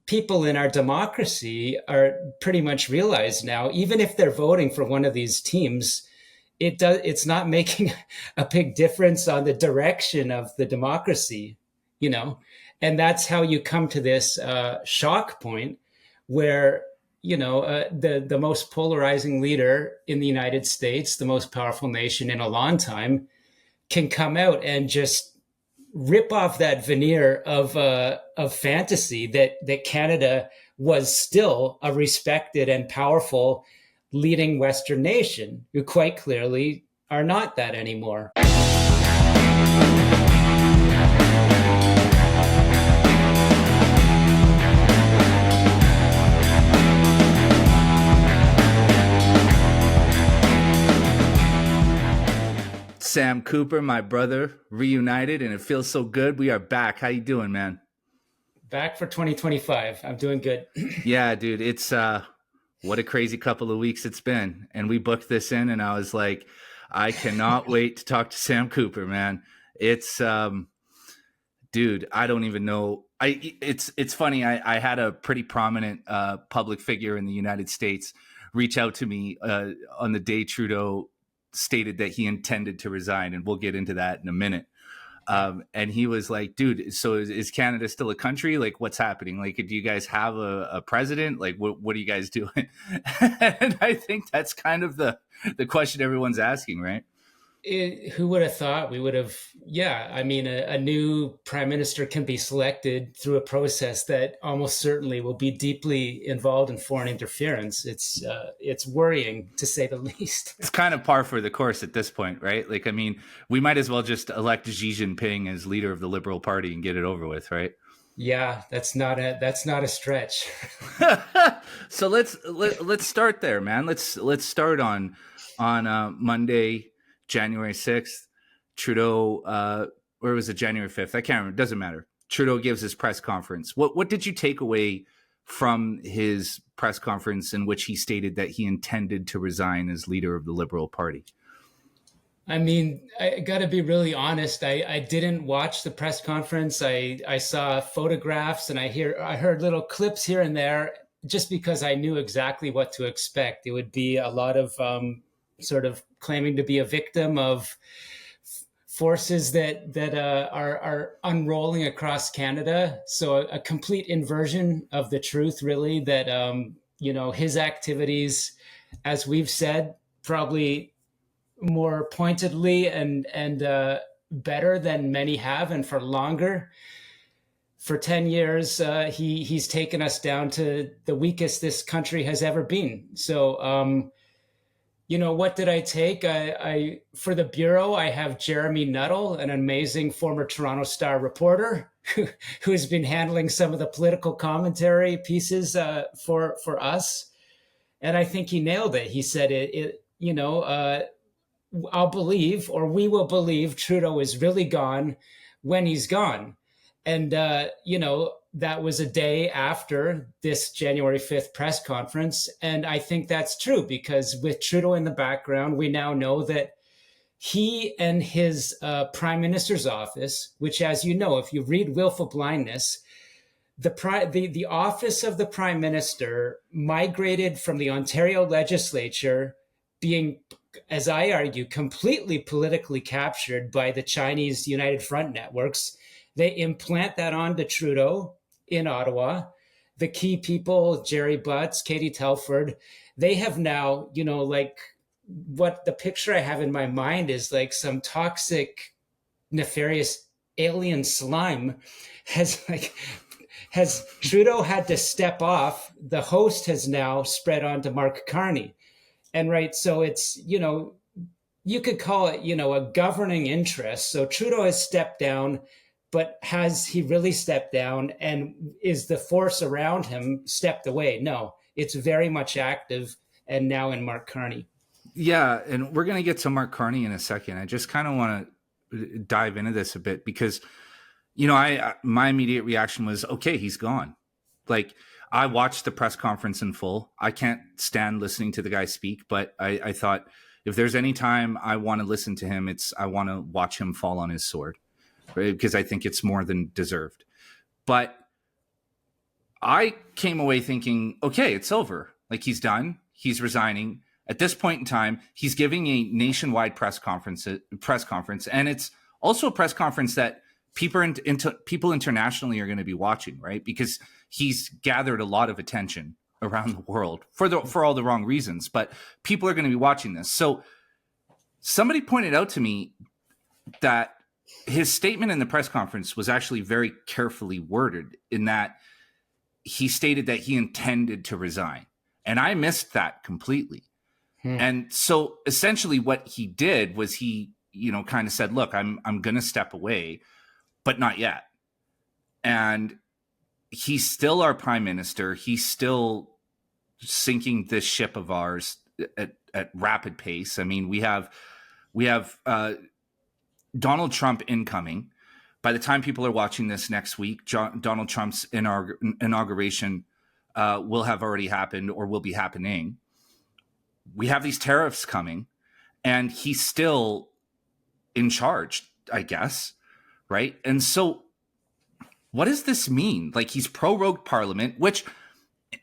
people in our democracy are pretty much realized now, even if they're voting for one of these teams, it's not making a big difference on the direction of the democracy, you know. And that's how you come to this shock point where, the most polarizing leader in the United States, the most powerful nation in a long time, can come out and just rip off that veneer of fantasy that Canada was still a respected and powerful leading Western nation, who quite clearly are not that anymore. Sam Cooper, my brother, reunited, and it feels so good. We are back. How you doing, man? Back for 2025. I'm doing good. Yeah, dude. It's what a crazy couple of weeks it's been. And we booked this in, and I was like, I cannot wait to talk to Sam Cooper, man. It's dude, I don't even know. It's funny. I had a pretty prominent public figure in the United States reach out to me on the day Trudeau stated that he intended to resign, and we'll get into that in a minute. And he was like, dude, so is Canada still a country? Like, what's happening? Like, do you guys have a president? Like, what are you guys doing? And I think that's kind of the question everyone's asking, right? Who would have thought we would have? Yeah, I mean, a new prime minister can be selected through a process that almost certainly will be deeply involved in foreign interference. It's worrying, to say the least. It's kind of par for the course at this point, right? Like, I mean, we might as well just elect Xi Jinping as leader of the Liberal Party and get it over with, right? Yeah, that's not a stretch. So let's start there, man. Let's start on Monday, January 6th, Trudeau, or was it January 5th? I can't remember. It doesn't matter. Trudeau gives his press conference. What did you take away from his press conference in which he stated that he intended to resign as leader of the Liberal Party? I mean, I got to be really honest. I didn't watch the press conference. I saw photographs and I heard little clips here and there just because I knew exactly what to expect. It would be a lot of sort of claiming to be a victim of forces that are unrolling across Canada. So a complete inversion of the truth, really, that, his activities, as we've said, probably more pointedly and better than many have, and for longer. For 10 years, he's taken us down to the weakest this country has ever been. So, what did I take? I for the Bureau, I have Jeremy Nuttall, an amazing former Toronto Star reporter who has been handling some of the political commentary pieces for us. And I think he nailed it. He said, I'll believe, or we will believe, Trudeau is really gone when he's gone. And, that was a day after this January 5th press conference. And I think that's true because with Trudeau in the background, we now know that he and his prime minister's office, which, as you know, if you read Willful Blindness, the office of the prime minister migrated from the Ontario legislature being, as I argue, completely politically captured by the Chinese United Front networks. They implant that onto Trudeau in Ottawa. The key people, Jerry Butts, Katie Telford, they have now, what the picture I have in my mind is like some toxic, nefarious alien slime has Trudeau had to step off. The host has now spread on to Mark Carney. And right, so it's, you could call it, a governing interest. So Trudeau has stepped down. But has he really stepped down, and is the force around him stepped away? No, it's very much active and now in Mark Carney. Yeah, and we're going to get to Mark Carney in a second. I just kind of want to dive into this a bit because, my immediate reaction was, okay, he's gone. Like, I watched the press conference in full. I can't stand listening to the guy speak, but I thought if there's any time I want to listen to him, I want to watch him fall on his sword. Because I think it's more than deserved. But I came away thinking, okay, it's over. Like, he's done. He's resigning. At this point in time, he's giving a nationwide press conference, and it's also a press conference that people internationally are going to be watching, right? Because he's gathered a lot of attention around the world for all the wrong reasons, but people are going to be watching this. So somebody pointed out to me that his statement in the press conference was actually very carefully worded, in that he stated that he intended to resign. And I missed that completely. And so essentially what he did was he, kind of said, look, I'm going to step away, but not yet. And he's still our prime minister. He's still sinking this ship of ours at rapid pace. I mean, we have Donald Trump incoming. By the time people are watching this next week, Donald Trump's inauguration will have already happened or will be happening. We have these tariffs coming, and he's still in charge, I guess, right? And so what does this mean? Like, he's prorogued Parliament, which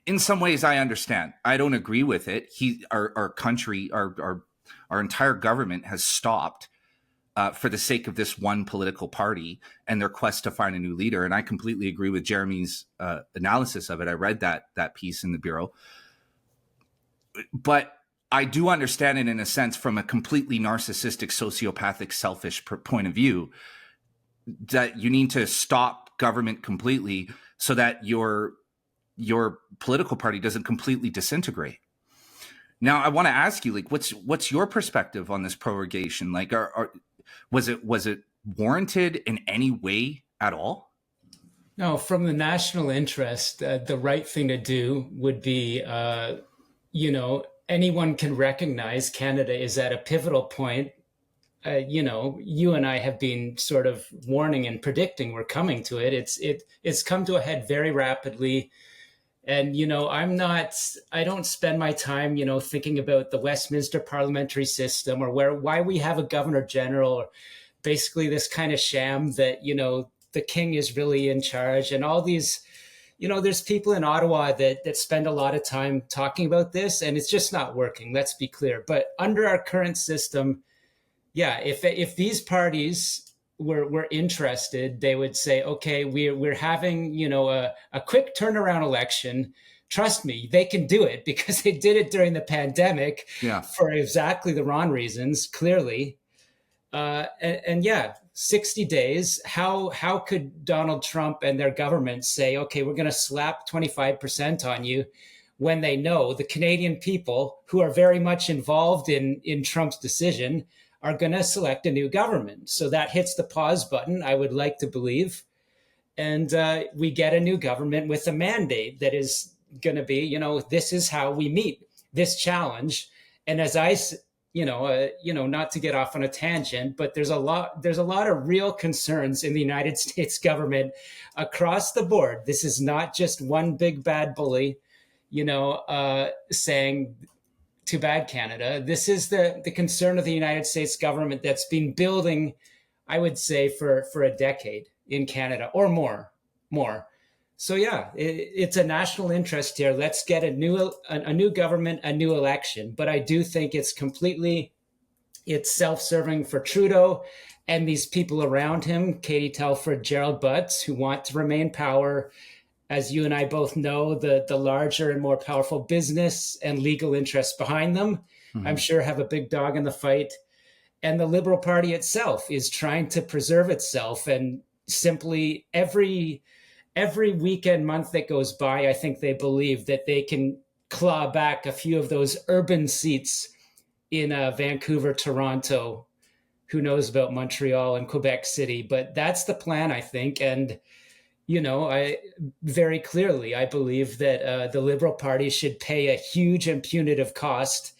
in some ways I understand. I don't agree with it. Our country, our entire government has stopped for the sake of this one political party and their quest to find a new leader. And I completely agree with Jeremy's analysis of it. I read that piece in the Bureau. But I do understand it in a sense from a completely narcissistic, sociopathic, selfish point of view, that you need to stop government completely so that your political party doesn't completely disintegrate. Now, I want to ask you, like, what's your perspective on this prorogation? Like, was it warranted in any way at all? No, from the national interest, the right thing to do would be, anyone can recognize Canada is at a pivotal point. You and I have been sort of warning and predicting we're coming to it. It's come to a head very rapidly. And, I don't spend my time, thinking about the Westminster parliamentary system or why we have a governor general, or basically this kind of sham that, the king is really in charge, and all these, there's people in Ottawa that spend a lot of time talking about this, and it's just not working. Let's be clear. But under our current system, yeah, if these parties were interested, they would say, okay, we're having, a quick turnaround election. Trust me, they can do it because they did it during the pandemic for exactly the wrong reasons, clearly. And 60 days, how could Donald Trump and their government say, okay, we're going to slap 25% on you, when they know the Canadian people, who are very much involved in Trump's decision, are going to select a new government? So that hits the pause button, I would like to believe. And we get a new government with a mandate that is going to be, this is how we meet this challenge. And as I, not to get off on a tangent, but there's a lot of real concerns in the United States government across the board. This is not just one big bad bully, saying, too bad, Canada. This is the concern of the United States government that's been building, I would say, for a decade in Canada or more. So it's a national interest here. Let's get a new government, a new election. But I do think it's self-serving for Trudeau and these people around him, Katie Telford, Gerald Butts, who want to remain power. As you and I both know, the larger and more powerful business and legal interests behind them, I'm sure, have a big dog in the fight. And the Liberal Party itself is trying to preserve itself. And simply every week and month that goes by, I think they believe that they can claw back a few of those urban seats in Vancouver, Toronto. Who knows about Montreal and Quebec City? But that's the plan, I think. And I very clearly, I believe that the Liberal Party should pay a huge and punitive cost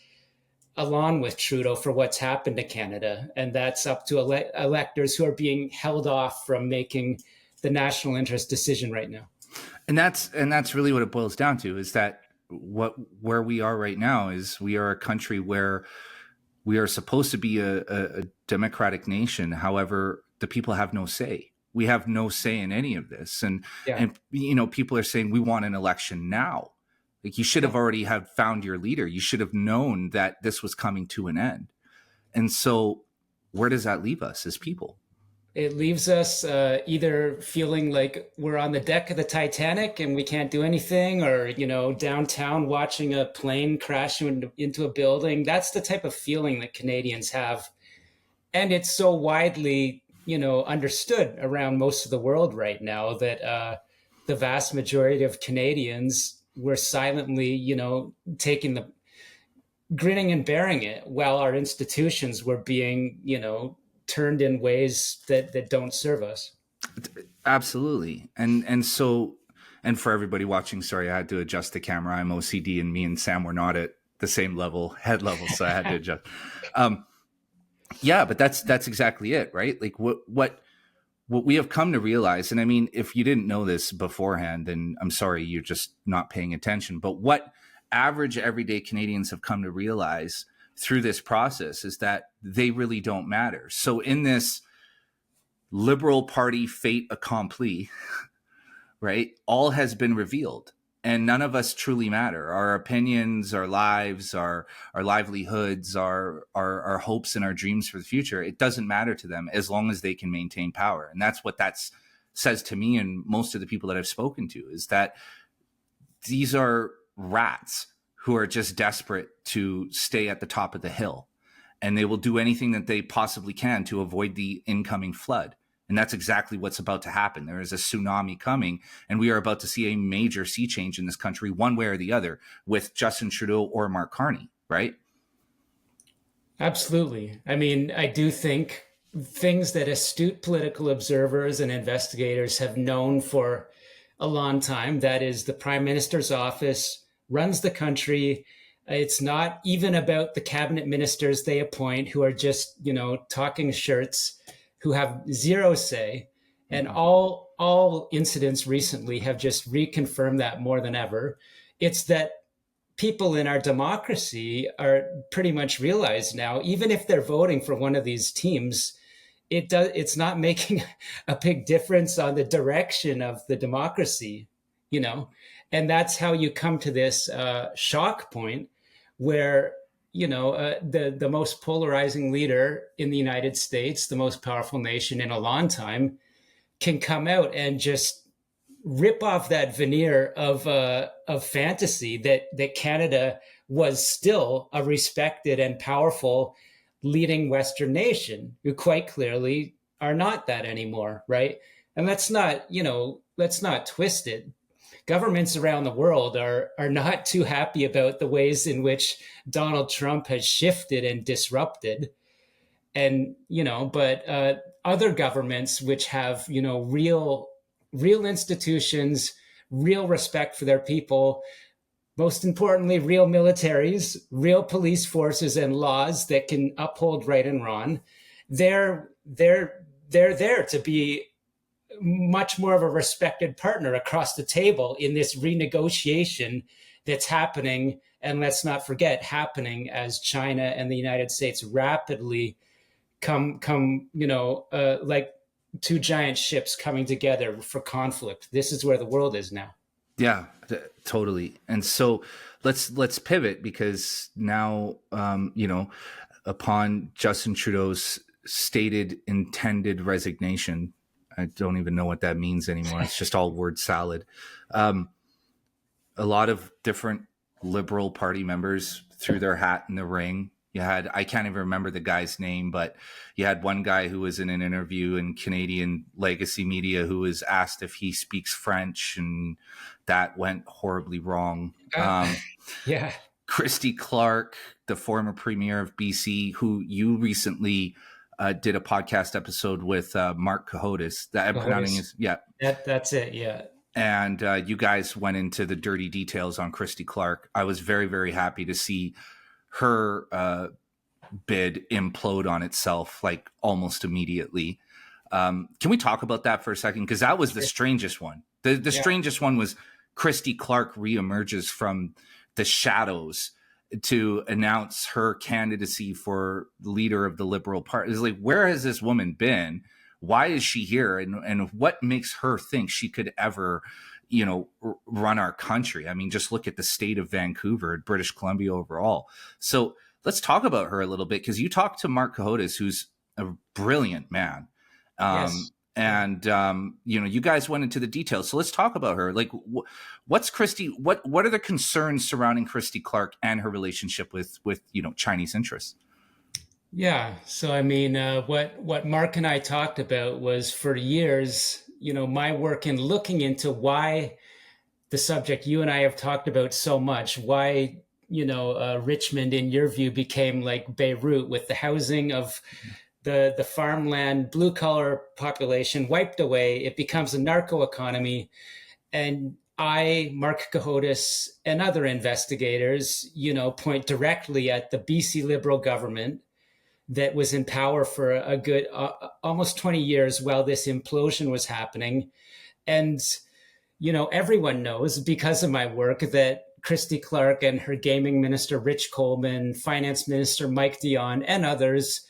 along with Trudeau for what's happened to Canada. And that's up to electors who are being held off from making the national interest decision right now. And that's really what it boils down to, is that where we are right now is we are a country where we are supposed to be a democratic nation. However, the people have no say. We have no say in any of this. And, Yeah. and, people are saying we want an election now. Like, you should have already have found your leader. You should have known that this was coming to an end. And so where does that leave us as people? It leaves us either feeling like we're on the deck of the Titanic and we can't do anything, or, downtown watching a plane crash into a building. That's the type of feeling that Canadians have. And it's so widely, understood around most of the world right now that the vast majority of Canadians were silently, taking the grinning and bearing it while our institutions were being, turned in ways that don't serve us. Absolutely. And so, and for everybody watching, sorry, I had to adjust the camera. I'm OCD, and me and Sam were not at the same head level. So I had to adjust. Yeah, but that's exactly it, right? Like what we have come to realize, and I mean, if you didn't know this beforehand, then I'm sorry, you're just not paying attention. But what average everyday Canadians have come to realize through this process is that they really don't matter. So in this Liberal Party fait accompli, right, all has been revealed, and none of us truly matter. Our opinions, our lives, our livelihoods, our hopes and our dreams for the future, it doesn't matter to them as long as they can maintain power. And that's what says to me and most of the people that I've spoken to, is that these are rats who are just desperate to stay at the top of the hill, and they will do anything that they possibly can to avoid the incoming flood. And that's exactly what's about to happen. There is a tsunami coming, and we are about to see a major sea change in this country, one way or the other, with Justin Trudeau or Mark Carney, right? Absolutely. I mean, I do think things that astute political observers and investigators have known for a long time, that is, the Prime Minister's office runs the country. It's not even about the cabinet ministers they appoint, who are just, talking shirts, who have zero say. And all incidents recently have just reconfirmed that more than ever. It's that people in our democracy are pretty much realized now, even if they're voting for one of these teams, it's not making a big difference on the direction of the democracy, and that's how you come to this shock point where, the most polarizing leader in the United States, the most powerful nation in a long time, can come out and just rip off that veneer of fantasy that Canada was still a respected and powerful leading Western nation, who quite clearly are not that anymore, right? And let's not twist it. Governments around the world are not too happy about the ways in which Donald Trump has shifted and disrupted. And, but other governments which have, real institutions, real respect for their people, most importantly, real militaries, real police forces and laws that can uphold right and wrong, they're there to be much more of a respected partner across the table in this renegotiation that's happening. And let's not forget, happening as China and the United States rapidly come like two giant ships coming together for conflict. This is where the world is now. Yeah, totally. And so let's pivot, because now, upon Justin Trudeau's stated intended resignation, I don't even know what that means anymore. It's just all word salad. A lot of different Liberal Party members threw their hat in the ring. You had, I can't even remember the guy's name, but you had one guy who was in an interview in Canadian legacy media who was asked if he speaks French, and that went horribly wrong. Yeah. Christy Clark, the former premier of BC, who you recently did a podcast episode with Mark Cohodes. That I'm pronouncing his, yeah. That's it, yeah. And you guys went into the dirty details on Christy Clark. I was very, very happy to see her bid implode on itself, like almost immediately. Can we talk about that for a second? Because that was the strangest one. The strangest one was Christy Clark reemerges from the shadows to announce her candidacy for leader of the Liberal Party. It's like, where has this woman been? why is she here, and what makes her think she could ever, run our country? I mean, just look at the state of Vancouver and British Columbia overall. So let's talk about her a little bit, because you talked to Mark Cohodes, who's a brilliant man. Yes. And you guys went into the details. So let's talk about her. Like, what's Christy? What are the concerns surrounding Christy Clark and her relationship with Chinese interests? Yeah. So, I mean, what Mark and I talked about was, for years, my work in looking into why the subject you and I have talked about so much, why, Richmond, in your view, became like Beirut, with the housing of the farmland, blue collar population wiped away. It becomes a narco economy. And I, Mark Cohodes, and other investigators, point directly at the BC Liberal government that was in power for a good almost 20 years while this implosion was happening. And, everyone knows, because of my work, that Christy Clark and her gaming minister, Rich Coleman, finance minister, Mike Dion, and others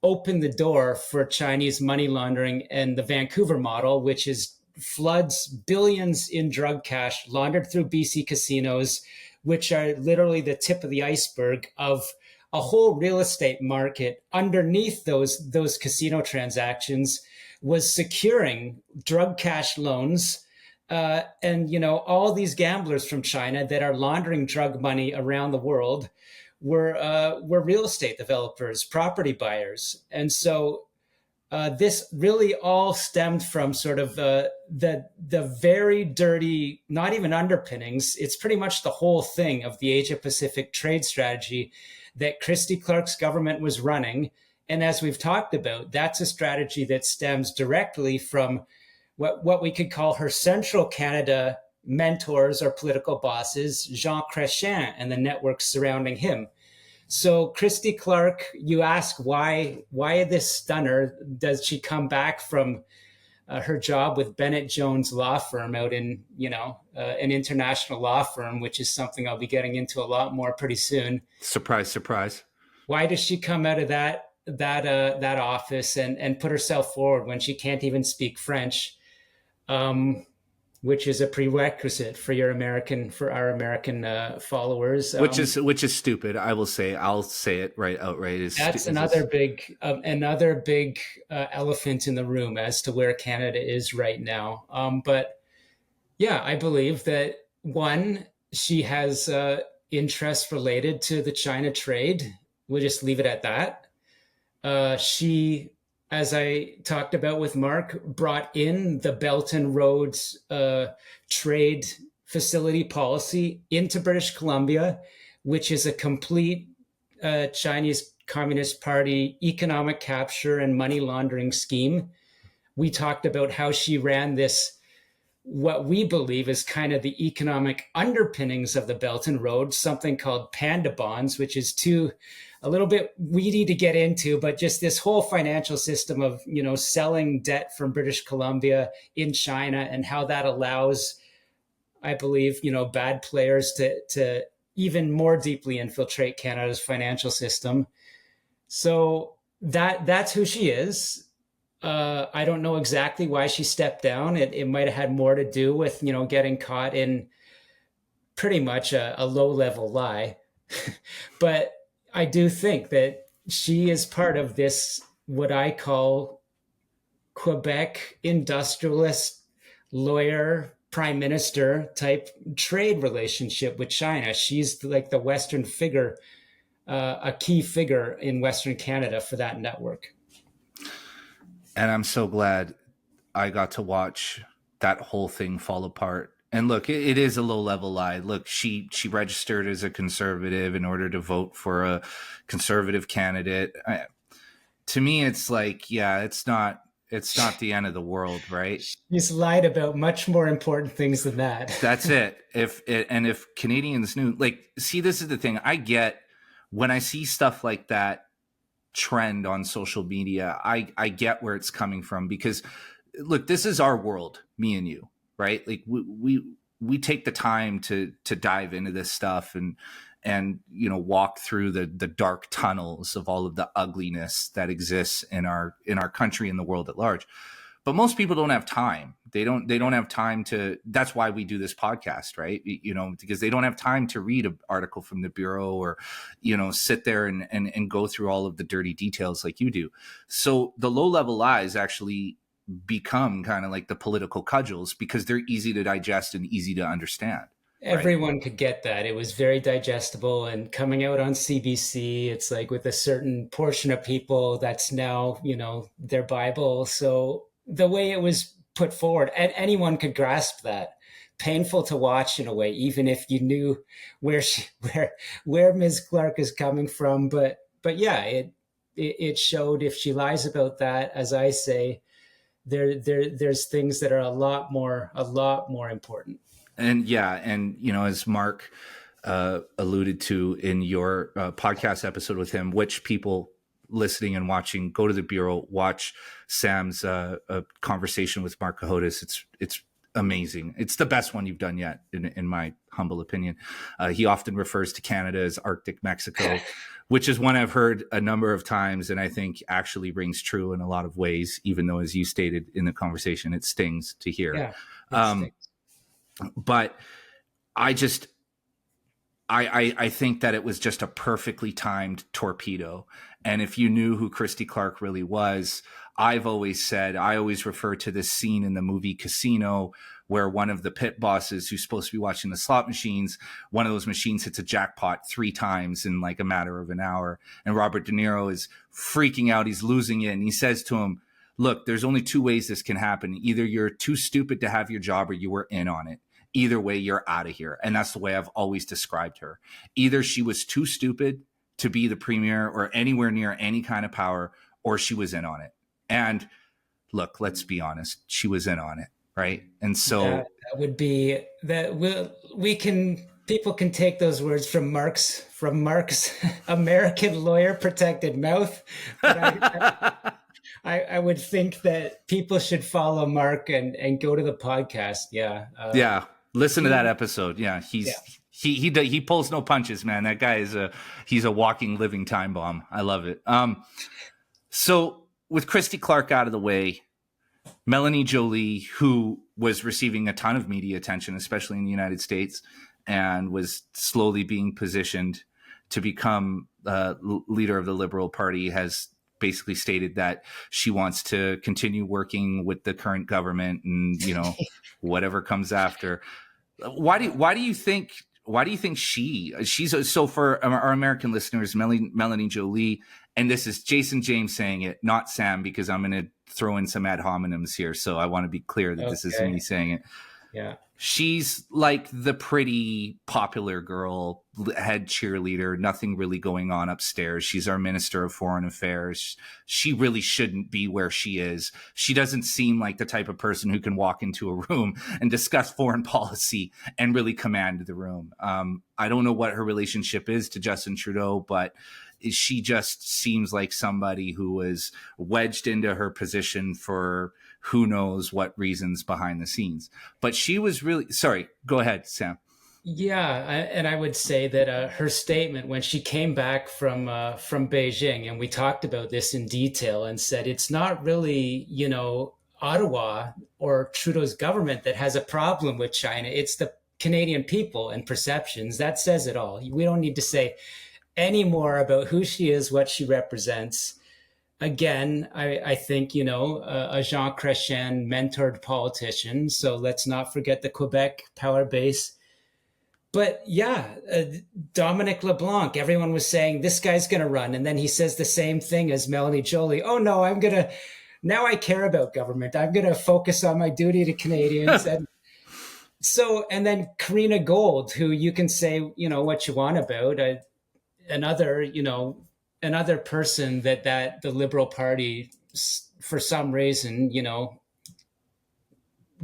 opened the door for Chinese money laundering and the Vancouver model, which is floods billions in drug cash laundered through BC casinos, which are literally the tip of the iceberg of a whole real estate market underneath those casino transactions, was securing drug cash loans. And all these gamblers from China that are laundering drug money around the world were real estate developers, property buyers. And so this really all stemmed from sort of the very dirty, not even underpinnings, it's pretty much the whole thing of the Asia Pacific trade strategy that Christy Clark's government was running. And as we've talked about, that's a strategy that stems directly from what we could call her Central Canada mentors or political bosses, Jean Chrétien and the networks surrounding him. So Christy Clark, you ask why this stunner? Does she come back from her job with Bennett Jones law firm out in, an international law firm, which is something I'll be getting into a lot more pretty soon. Surprise, surprise. Why does she come out of that office and put herself forward when she can't even speak French? Which is a prerequisite for our American followers. Which is stupid. I'll say it outright. That's another big elephant in the room as to where Canada is right now. But yeah, I believe that, one, she has interests related to the China trade. We'll just leave it at that. She, as I talked about with Mark, brought in the Belt and Roads trade facility policy into British Columbia, which is a complete Chinese Communist Party economic capture and money laundering scheme. We talked about how she ran this, what we believe is kind of the economic underpinnings of the Belt and Road, something called panda bonds, which is a little bit weedy to get into, but just this whole financial system of, selling debt from British Columbia in China, and how that allows, I believe, bad players to even more deeply infiltrate Canada's financial system. So that's who she is. I don't know exactly why she stepped down. It might have had more to do with, getting caught in pretty much a low-level lie. But I do think that she is part of this, what I call Quebec industrialist lawyer, prime minister type trade relationship with China. She's like the Western figure, a key figure in Western Canada for that network. And I'm so glad I got to watch that whole thing fall apart. And look, it is a low-level lie. Look, she registered as a conservative in order to vote for a conservative candidate. To me, it's like, yeah, it's not the end of the world, right? She's lied about much more important things than that. That's it. If Canadians knew, see, this is the thing. I get when I see stuff like that trend on social media, I get where it's coming from, because look, this is our world, me and you, right? Like we take the time to dive into this stuff, and and walk through the dark tunnels of all of the ugliness that exists in our country and the world at large. But most people don't have time. They don't have time to. That's why we do this podcast, right? Because they don't have time to read an article from the Bureau or, sit there and go through all of the dirty details like you do. So the low level lies actually become kind of like the political cudgels because they're easy to digest and easy to understand. Everyone could get that. It was very digestible, and coming out on CBC, it's like with a certain portion of people, that's now, their Bible. So the way it was put forward, and anyone could grasp that. Painful to watch in a way, even if you knew where Ms. Clark is coming from. But yeah, it showed if she lies about that, as I say, there's things that are a lot more important. And as Mark alluded to in your podcast episode with him, which people listening and watching, go to the Bureau, watch Sam's conversation with Mark Cahotis. It's amazing. It's the best one you've done yet, in my humble opinion. He often refers to Canada as Arctic Mexico, which is one I've heard a number of times, and I think actually rings true in a lot of ways, even though, as you stated in the conversation, it stings to hear. Yeah, it stings. But I think that it was just a perfectly timed torpedo. And if you knew who Christy Clark really was, I always refer to this scene in the movie Casino where one of the pit bosses who's supposed to be watching the slot machines, one of those machines hits a jackpot 3 times in like a matter of an hour. And Robert De Niro is freaking out. He's losing it. And he says to him, look, there's only 2 ways this can happen. Either you're too stupid to have your job or you were in on it. Either way, you're out of here. And that's the way I've always described her. Either she was too stupid to be the premier or anywhere near any kind of power, or she was in on it. And look, let's be honest, she was in on it, right? And so that would be that people can take those words from Mark's American lawyer protected mouth. But I would think that people should follow Mark and go to the podcast. Yeah. Listen to that episode. Yeah. He pulls no punches, man. That guy he's a walking, living time bomb. I love it. So with Christy Clark out of the way, Melanie Joly, who was receiving a ton of media attention, especially in the United States, and was slowly being positioned to become leader of the Liberal Party, has basically stated that she wants to continue working with the current government and, whatever comes after. Why do you think she's so, for our American listeners, Melanie Joly, and this is Jason James saying it, not Sam, because I'm going to throw in some ad hominems here. So I want to be clear that This is me saying it. Yeah. She's like the pretty popular girl, head cheerleader, nothing really going on upstairs. She's our Minister of Foreign Affairs. She really shouldn't be where she is. She doesn't seem like the type of person who can walk into a room and discuss foreign policy and really command the room. I don't know what her relationship is to Justin Trudeau, but she just seems like somebody who was wedged into her position for who knows what reasons behind the scenes. But she was really, sorry, go ahead, Sam. Yeah, and I would say that her statement when she came back from Beijing, and we talked about this in detail, and said it's not really, Ottawa or Trudeau's government that has a problem with China. It's the Canadian people and perceptions. That says it all. We don't need to say any more about who she is, what she represents. Again, I think, a Jean Chrétien mentored politician. So let's not forget the Quebec power base. But yeah, Dominic LeBlanc, everyone was saying this guy's going to run. And then he says the same thing as Melanie Joly. Oh, no, now I care about government. I'm going to focus on my duty to Canadians. And then Karina Gold, who you can say, what you want about, another person that the Liberal Party, for some reason,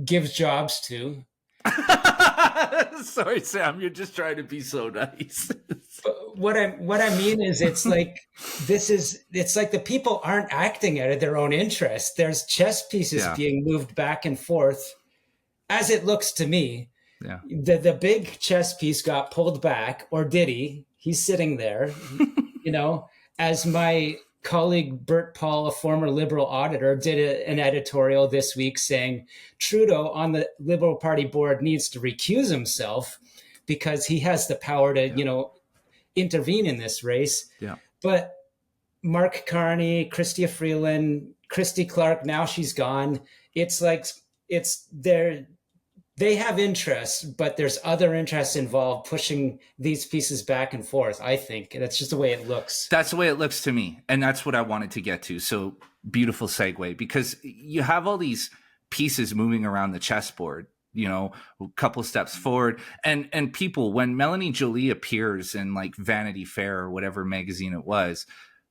gives jobs to. Sorry, Sam, you're just trying to be so nice. But what I mean is, it's like the people aren't acting out of their own interest. There's chess pieces being moved back and forth, as it looks to me. Yeah. The big chess piece got pulled back, or did he? He's sitting there, you know, as my colleague Bert Paul, a former Liberal auditor, did an editorial this week saying Trudeau on the Liberal Party board needs to recuse himself because he has the power to, you know, intervene in this race. Yeah. But Mark Carney, Chrystia Freeland, Christy Clark, now she's gone. It's like, they have interests, but there's other interests involved pushing these pieces back and forth, I think. That's just the way it looks. That's the way it looks to me. And that's what I wanted to get to. So beautiful segue, because you have all these pieces moving around the chessboard, you know, a couple steps forward. And people, when Melanie Jolie appears in like Vanity Fair or whatever magazine it was,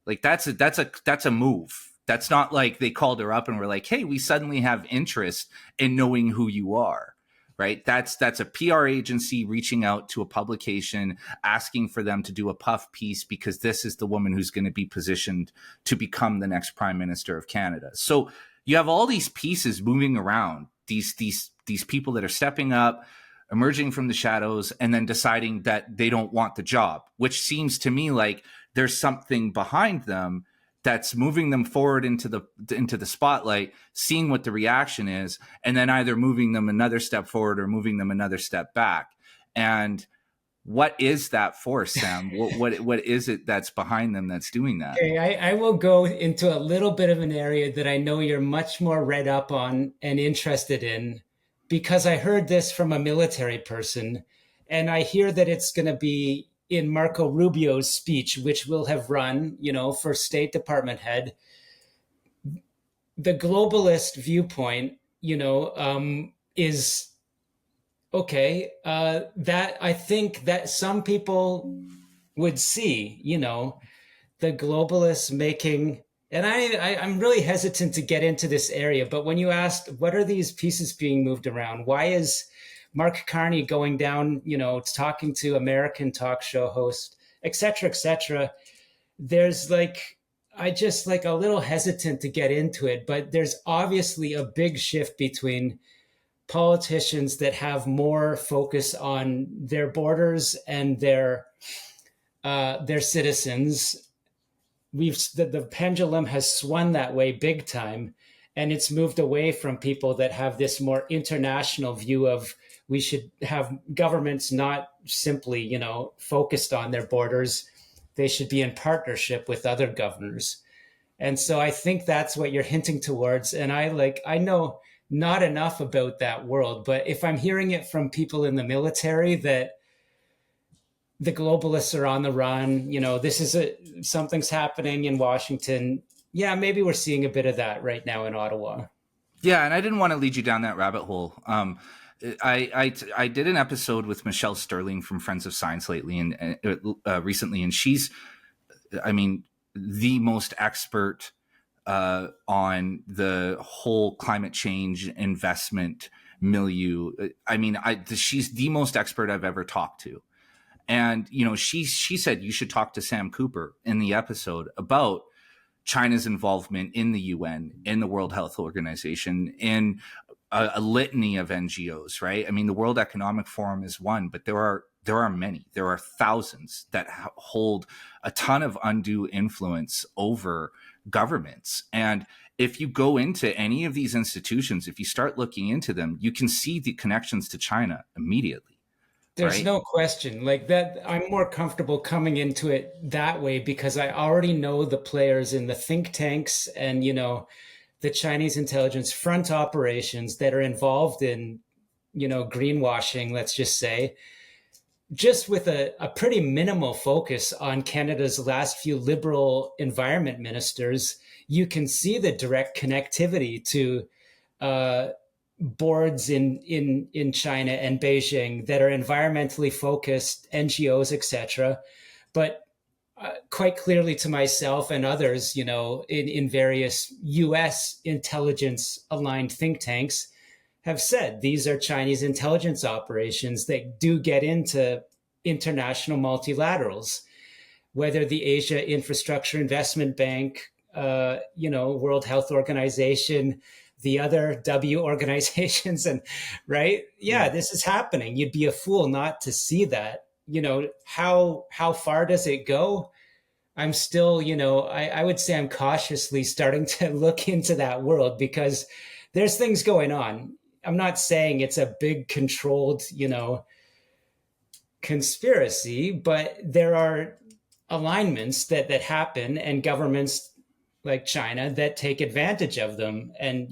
like that's a move. That's not like they called her up and were like, hey, we suddenly have interest in knowing who you are. Right. That's a PR agency reaching out to a publication, asking for them to do a puff piece because this is the woman who's going to be positioned to become the next prime minister of Canada. So you have all these pieces moving around, these people that are stepping up, emerging from the shadows, and then deciding that they don't want the job, which seems to me like there's something behind them that's moving them forward into the spotlight, seeing what the reaction is, and then either moving them another step forward or moving them another step back. And what is that force, Sam? what is it that's behind them that's doing that? Okay, I will go into a little bit of an area that I know you're much more read up on and interested in, because I heard this from a military person, and I hear that it's going to be in Marco Rubio's speech, which will have run, you know, for State Department head. The globalist viewpoint, you know, is okay. That I think that some people would see, you know, the globalists making, and I'm really hesitant to get into this area, but when you asked, what are these pieces being moved around? Why is Mark Carney going down, you know, talking to American talk show host, et cetera, there's like, I just like a little hesitant to get into it, but there's obviously a big shift between politicians that have more focus on their borders and their citizens. The pendulum has swung that way big time, and it's moved away from people that have this more international view of, we should have governments not simply, you know, focused on their borders. They should be in partnership with other governors. And so I think that's what you're hinting towards. And I know not enough about that world, but if I'm hearing it from people in the military that the globalists are on the run, you know, this is something's happening in Washington. Yeah, maybe we're seeing a bit of that right now in Ottawa. Yeah, and I didn't want to lead you down that rabbit hole. I did an episode with Michelle Sterling from Friends of Science recently, and she's, I mean, the most expert on the whole climate change investment milieu. I mean, she's the most expert I've ever talked to, and you know, she said you should talk to Sam Cooper in the episode about China's involvement in the UN, in the World Health Organization, in a litany of NGOs, right? I mean, the World Economic Forum is one, but there are many. There are thousands that hold a ton of undue influence over governments. And if you go into any of these institutions, if you start looking into them, you can see the connections to China immediately. There's right? no question like that. I'm more comfortable coming into it that way because I already know the players in the think tanks and, you know, the Chinese intelligence front operations that are involved in, you know, greenwashing, let's just say, just with a pretty minimal focus on Canada's last few Liberal environment ministers, you can see the direct connectivity to boards in China and Beijing that are environmentally focused, NGOs, etc. But quite clearly to myself and others, you know, in various US intelligence aligned think tanks have said these are Chinese intelligence operations that do get into international multilaterals, whether the Asia Infrastructure Investment Bank, you know, World Health Organization, the other W organizations, and right. Yeah, this is happening. You'd be a fool not to see that. how far does it go? I'm still, I would say I'm cautiously starting to look into that world, because there's things going on. I'm not saying it's a big controlled, conspiracy, but there are alignments that happen, and governments like China that take advantage of them and,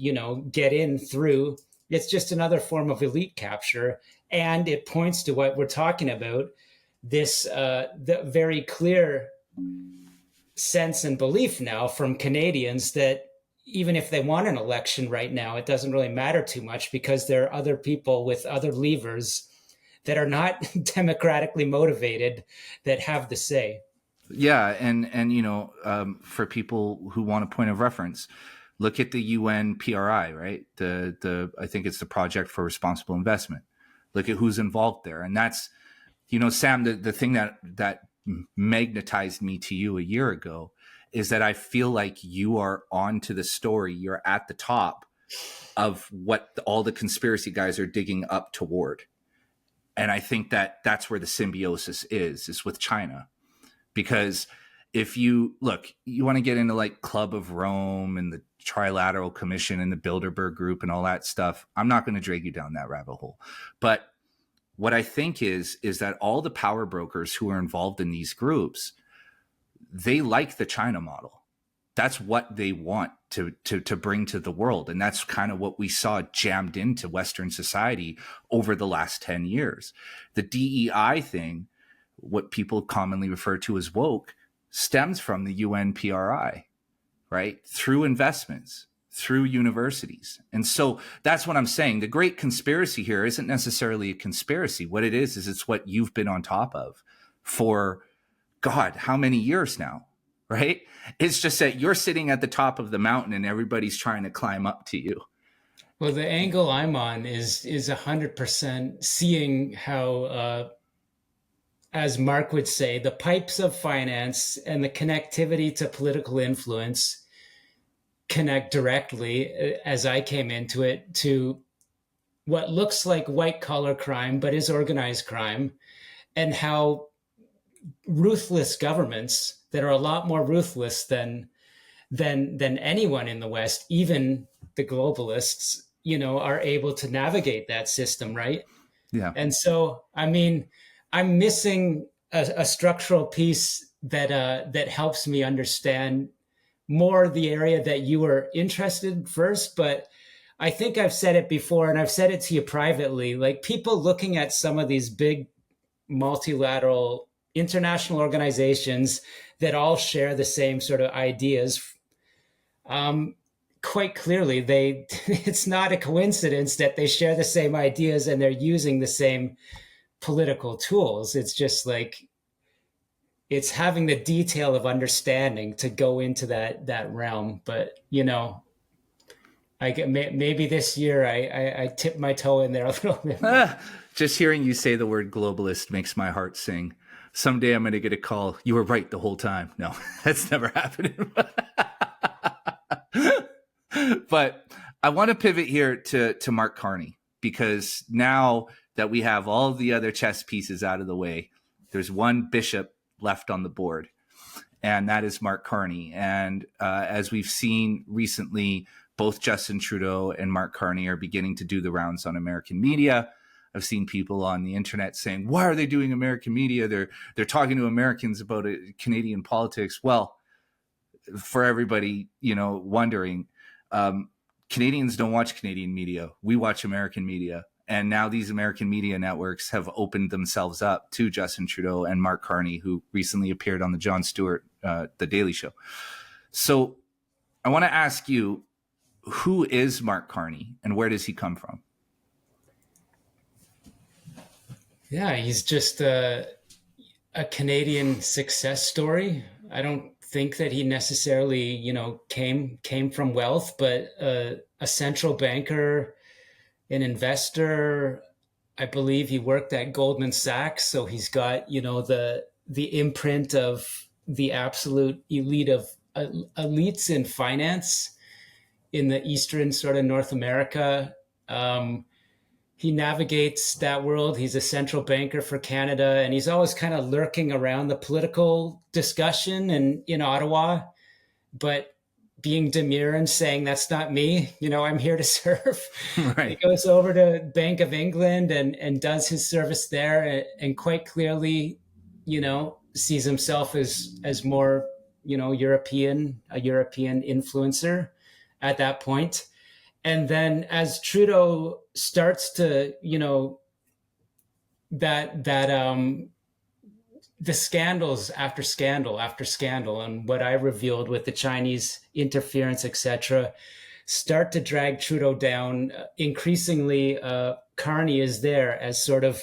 get in through. It's just another form of elite capture. And it points to what we're talking about, this the very clear sense and belief now from Canadians that even if they want an election right now, it doesn't really matter too much, because there are other people with other levers that are not democratically motivated that have the say. Yeah, and for people who want a point of reference, look at the UN PRI, right? The I think it's the Project for Responsible Investment. Look at who's involved there, and that's, Sam, the thing that magnetized me to you a year ago is that I feel like you are onto the story. You're at the top of what all the conspiracy guys are digging up toward, and I think that that's where the symbiosis is with China. Because if you want to get into like Club of Rome and the Trilateral Commission and the Bilderberg Group and all that stuff, I'm not going to drag you down that rabbit hole. But what I think is that all the power brokers who are involved in these groups, they like the China model. That's what they want to bring to the world. And that's kind of what we saw jammed into Western society over the last 10 years. The DEI thing, what people commonly refer to as woke, stems from the UN PRI, right? Through investments, through universities. And so that's what I'm saying. The great conspiracy here isn't necessarily a conspiracy. What it is it's what you've been on top of for, God, how many years now, right? It's just that you're sitting at the top of the mountain and everybody's trying to climb up to you. Well, the angle I'm on is 100% seeing how, as Mark would say, the pipes of finance and the connectivity to political influence connect directly, as I came into it, to what looks like white collar crime, but is organized crime, and how ruthless governments that are a lot more ruthless than anyone in the West, even the globalists, are able to navigate that system, right? Yeah. And so, I mean, I'm missing a structural piece that helps me understand more the area that you were interested first. But I think I've said it before, and I've said it to you privately, like people looking at some of these big multilateral international organizations that all share the same sort of ideas, quite clearly, it's not a coincidence that they share the same ideas and they're using the same political tools. It's just like, it's having the detail of understanding to go into that realm. But, maybe this year I tipped my toe in there a little bit. Just hearing you say the word globalist makes my heart sing. Someday I'm going to get a call. You were right the whole time. No, that's never happened. But I want to pivot here to Mark Carney, because now that we have all the other chess pieces out of the way, there's one bishop left on the board, and that is Mark Carney. And as we've seen recently, both Justin Trudeau and Mark Carney are beginning to do the rounds on American media. I've seen people on the internet saying, why are they doing American media? They're talking to Americans about Canadian politics. Well, for everybody, wondering, Canadians don't watch Canadian media. We watch American media. And now these American media networks have opened themselves up to Justin Trudeau and Mark Carney, who recently appeared on the Jon Stewart, The Daily Show. So I want to ask you, who is Mark Carney and where does he come from? Yeah, he's just a Canadian success story. I don't think that he necessarily, came from wealth, but a central banker, an investor. I believe he worked at Goldman Sachs, so he's got, the imprint of the absolute elite of elites in finance in the Eastern sort of North America. he navigates that world. He's a central banker for Canada, and he's always kind of lurking around the political discussion and in Ottawa, but being demure and saying, that's not me, I'm here to serve. He Right. goes over to Bank of England and does his service there, and quite clearly, sees himself as more, a European influencer at that point. And then as Trudeau starts to, that the scandals after scandal after scandal, and what I revealed with the Chinese interference, etc., start to drag Trudeau down. Increasingly, Carney is there as sort of,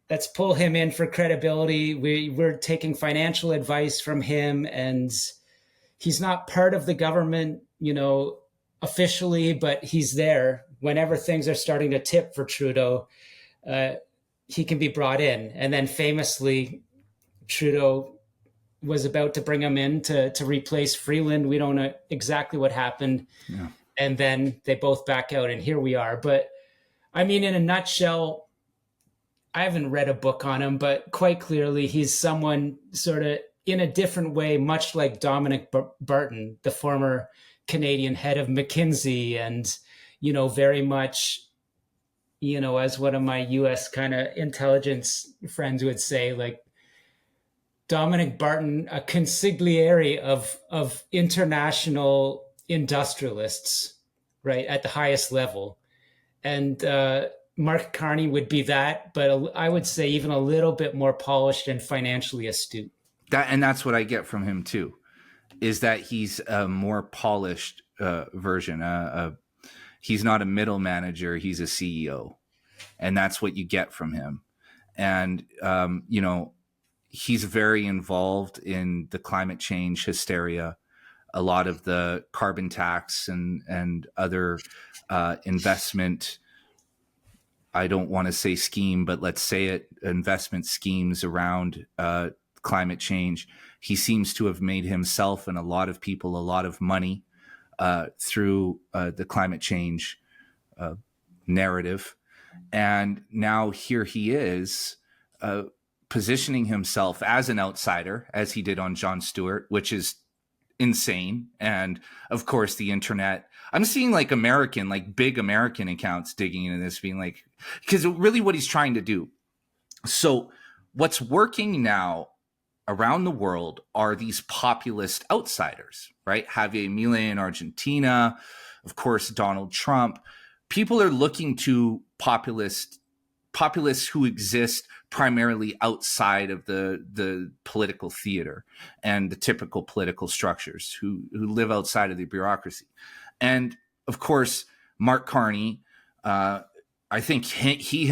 let's pull him in for credibility. We're taking financial advice from him, and he's not part of the government, officially, but he's there whenever things are starting to tip for Trudeau. He can be brought in. And then famously, Trudeau was about to bring him in to replace Freeland. We don't know exactly what happened. Yeah. And then they both back out, and here we are. But I mean, in a nutshell, I haven't read a book on him, but quite clearly he's someone sort of in a different way, much like Dominic Barton, the former Canadian head of McKinsey, and, very much, as one of my US kind of intelligence friends would say, like, Dominic Barton, a consigliere of international industrialists, right, at the highest level. And Mark Carney would be that, but I would say even a little bit more polished and financially astute. And that's what I get from him too, is that he's a more polished version. He's not a middle manager; he's a CEO, and that's what you get from him. And he's very involved in the climate change hysteria, a lot of the carbon tax and other investment. I don't want to say scheme, but let's say it, investment schemes around climate change. He seems to have made himself and a lot of people a lot of money through the climate change narrative. And now here he is positioning himself as an outsider, as he did on Jon Stewart, which is insane. And of course, the internet, I'm seeing like big American accounts digging into this, being like, because really what he's trying to do. So what's working now around the world are these populist outsiders, right? Javier Milei in Argentina, of course, Donald Trump. People are looking to populists who exist primarily outside of the political theater and the typical political structures, who live outside of the bureaucracy. And of course, Mark Carney, I think he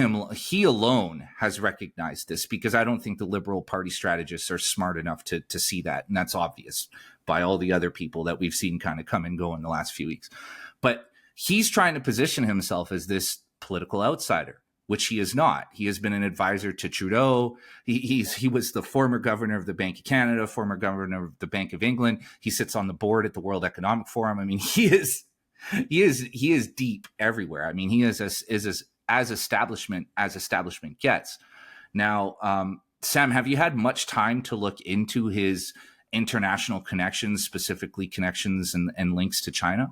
alone has recognized this, because I don't think the Liberal Party strategists are smart enough to see that. And that's obvious by all the other people that we've seen kind of come and go in the last few weeks. But he's trying to position himself as this political outsider, which he is not. He has been an advisor to Trudeau. He was the former governor of the Bank of Canada, former governor of the Bank of England. He sits on the board at the World Economic Forum. I mean, he is deep everywhere. I mean, he is as establishment as establishment gets. Now, Sam, have you had much time to look into his international connections, specifically connections and links to China?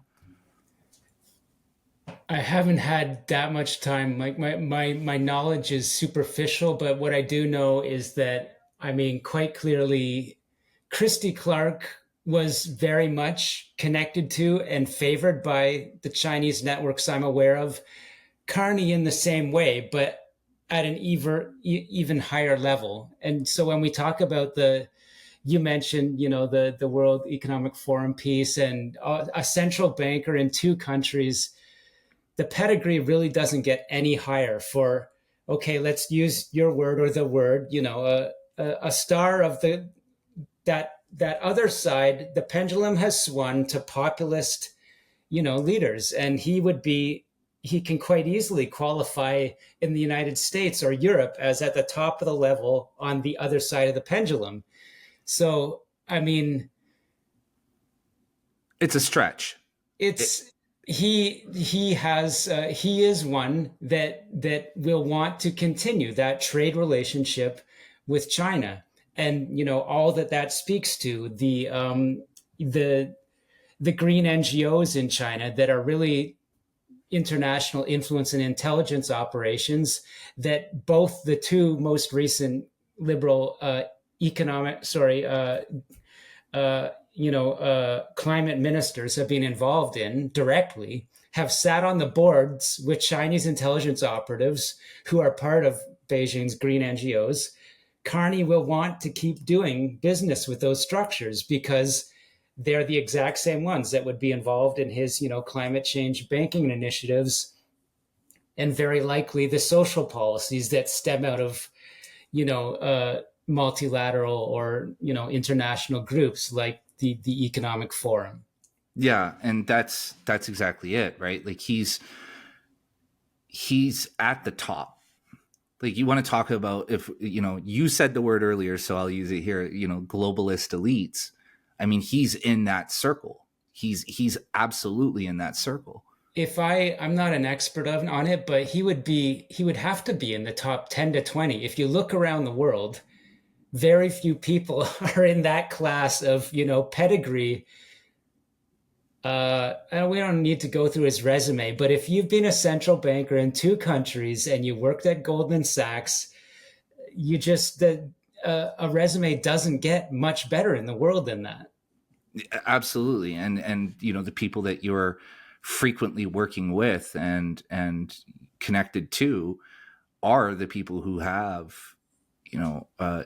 I haven't had that much time. Like my knowledge is superficial, but what I do know is that, I mean, quite clearly, Christy Clark was very much connected to and favored by the Chinese networks I'm aware of. Carney in the same way, but at an even higher level. And so when we talk about you mentioned, the World Economic Forum piece and a central banker in two countries, the pedigree really doesn't get any higher for, okay, let's use your word or the word, a star of that other side. The pendulum has swung to populist, leaders, and he can quite easily qualify in the United States or Europe as at the top of the level on the other side of the pendulum. So, I mean, it's a stretch. It's he is one that will want to continue that trade relationship with China, and all that speaks to the the green NGOs in China that are really international influence and intelligence operations, that both the two most recent liberal economic sorry climate ministers have been involved in directly, have sat on the boards with Chinese intelligence operatives who are part of Beijing's green NGOs. Carney will want to keep doing business with those structures because they're the exact same ones that would be involved in his, climate change banking initiatives, and very likely the social policies that stem out of, multilateral or international groups like the Economic Forum. Yeah, and that's exactly it, right? Like he's at the top. Like you want to talk about, if you said the word earlier, so I'll use it here, globalist elites. I mean, he's in that circle. He's absolutely in that circle. If I'm not an expert on it, but he would have to be in the top 10 to 20. If you look around the world, very few people are in that class of, pedigree. And we don't need to go through his resume, but if you've been a central banker in two countries and you worked at Goldman Sachs, a resume doesn't get much better in the world than that. Absolutely. And the people that you're frequently working with and connected to are the people who have,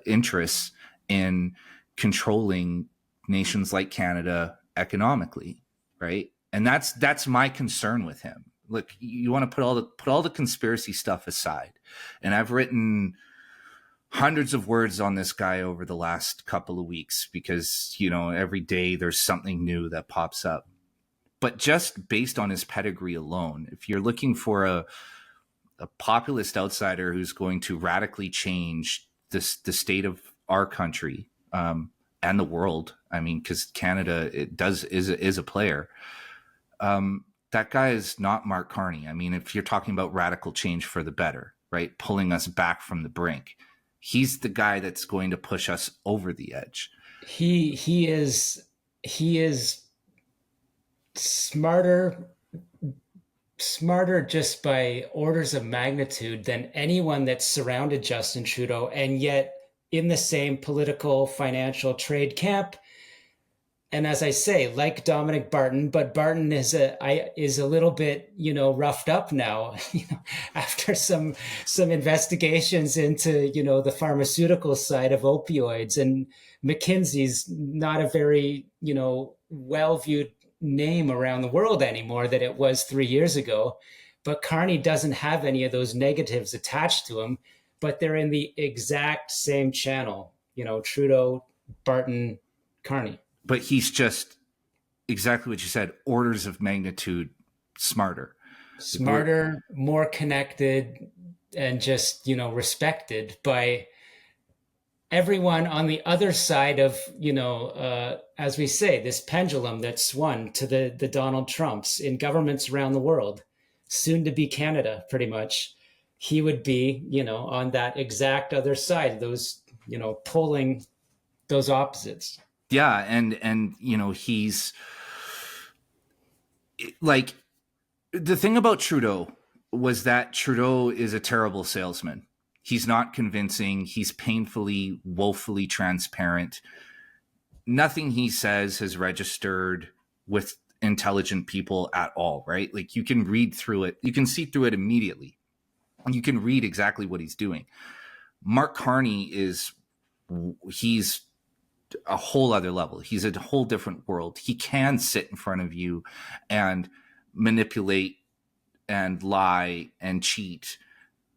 interests in controlling nations like Canada economically. Right. And that's my concern with him. Look, you want to put all the conspiracy stuff aside. And I've written hundreds of words on this guy over the last couple of weeks because, every day there's something new that pops up. But just based on his pedigree alone, if you're looking for a populist outsider who's going to radically change the state of our country, and the world, I mean, because Canada is a player. That guy is not Mark Carney. I mean, if you're talking about radical change for the better, right, pulling us back from the brink, he's the guy that's going to push us over the edge. He is smarter just by orders of magnitude than anyone that surrounded Justin Trudeau, and yet in the same political, financial, trade camp. And as I say, like Dominic Barton, but Barton is a little bit, roughed up now, after some investigations into, the pharmaceutical side of opioids. And McKinsey's not a very, well-viewed name around the world anymore that it was 3 years ago. But Carney doesn't have any of those negatives attached to him, but they're in the exact same channel, Trudeau, Barton, Carney. But he's just exactly what you said, orders of magnitude smarter, more connected, and just, respected by everyone on the other side of, as we say, this pendulum that swung to the Donald Trumps in governments around the world, soon to be Canada, pretty much. He would be, on that exact other side, those, pulling those opposites. Yeah. And, he's like, the thing about Trudeau was that Trudeau is a terrible salesman. He's not convincing. He's painfully, woefully transparent. Nothing he says has registered with intelligent people at all, right? Like you can read through it. You can see through it immediately. You can read exactly what he's doing. Mark Carney he's a whole other level. He's a whole different world. He can sit in front of you and manipulate and lie and cheat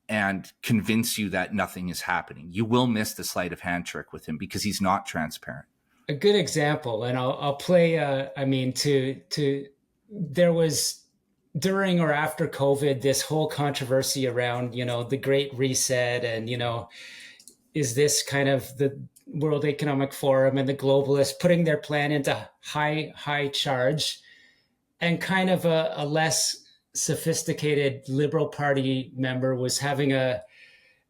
and convince you that nothing is happening. You will miss the sleight of hand trick with him because he's not transparent. A good example, and I'll play, there was during or after COVID, this whole controversy around, the Great Reset and, is this kind of the World Economic Forum and the globalists putting their plan into high charge. and kind of a less sophisticated Liberal Party member was having a,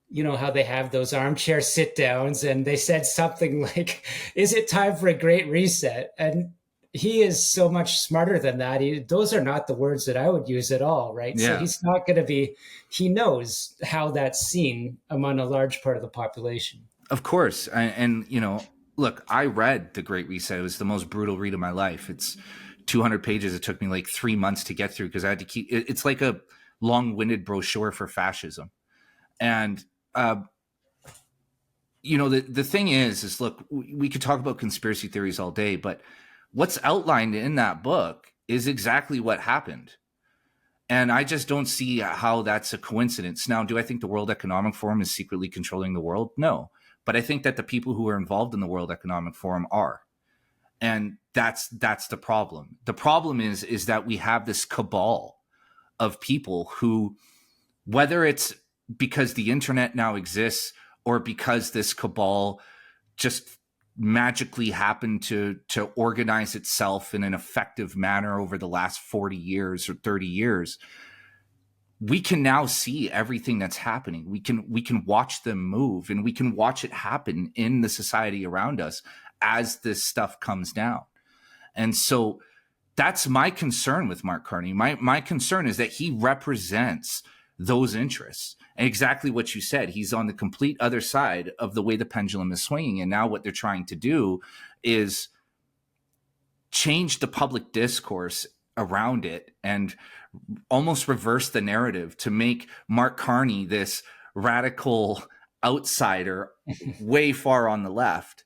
you know, how they have those armchair sit downs, and they said something like, is it time for a great reset? And he is so much smarter than that. Those are not the words that I would use at all, right? So Yeah, he's not going to be, he knows how that's seen among a large part of the population. of course. And you know, look, I read The Great Reset. It was the most brutal read of my life. It's 200 pages. It took me like 3 months to get through because I had to keep, it's like a long-winded brochure for fascism. And, you know, the thing is look, we could talk about conspiracy theories all day, but what's outlined in that book is exactly what happened. And I just don't see how that's a coincidence. Now, do I think the World Economic Forum is secretly controlling the world? No. But I think that the people who are involved in the World Economic Forum are. And that's the problem. The problem is that we have this cabal of people who, whether it's because the internet now exists or because this cabal just magically happened to organize itself in an effective manner over the last 40 years or 30 years, we can now see everything that's happening. We can watch them move, and we can watch it happen in the society around us as this stuff comes down. And so that's my concern with Mark Carney. My concern is that he represents those interests. And exactly what you said, he's on the complete other side of the way the pendulum is swinging. And now what they're trying to do is change the public discourse around it and almost reverse the narrative to make Mark Carney this radical outsider way far on the left.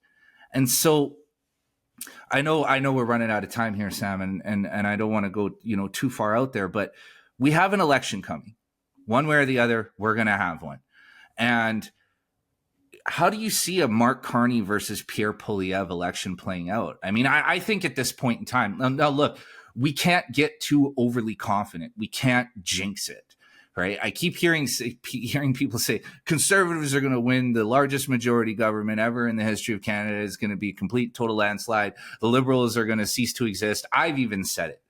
And so I know we're running out of time here, Sam, and I don't want to go, you know, too far out there, but we have an election coming. One way or the other, we're going to have one. And how do you see a Mark Carney versus Pierre Poilievre election playing out? I mean, I think at this point in time, now look, we can't get too overly confident. We can't jinx it, right? I keep hearing people say conservatives are going to win the largest majority government ever in the history of Canada. Is going to be a complete total landslide. The Liberals are going to cease to exist. I've even said it.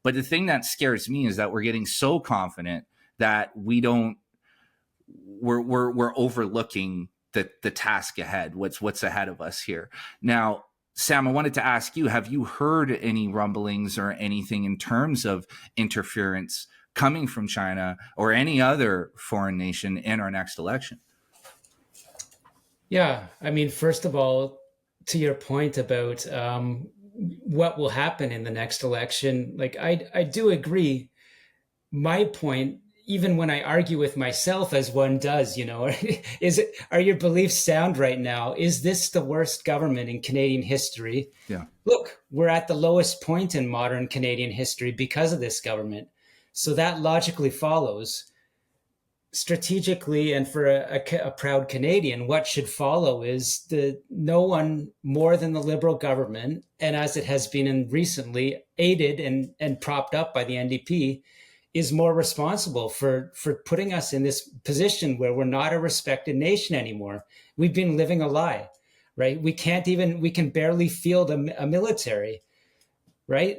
But the thing that scares me is that we're getting so confident that we're overlooking the task ahead, what's ahead of us here. Now, Sam, I wanted to ask you, have you heard any rumblings or anything in terms of interference coming from China or any other foreign nation in our next election? Yeah, I mean, first of all, to your point about what will happen in the next election, like I do agree. My point, even when I argue with myself, as one does, you know, are your beliefs sound right now? Is this the worst government in Canadian history? Yeah. Look, we're at the lowest point in modern Canadian history because of this government. So that logically follows. Strategically, and for a proud Canadian, what should follow is no one more than the Liberal government, and as it has been recently, aided and propped up by the NDP, is more responsible for putting us in this position where we're not a respected nation anymore. We've been living a lie, right? We can barely field a military, right?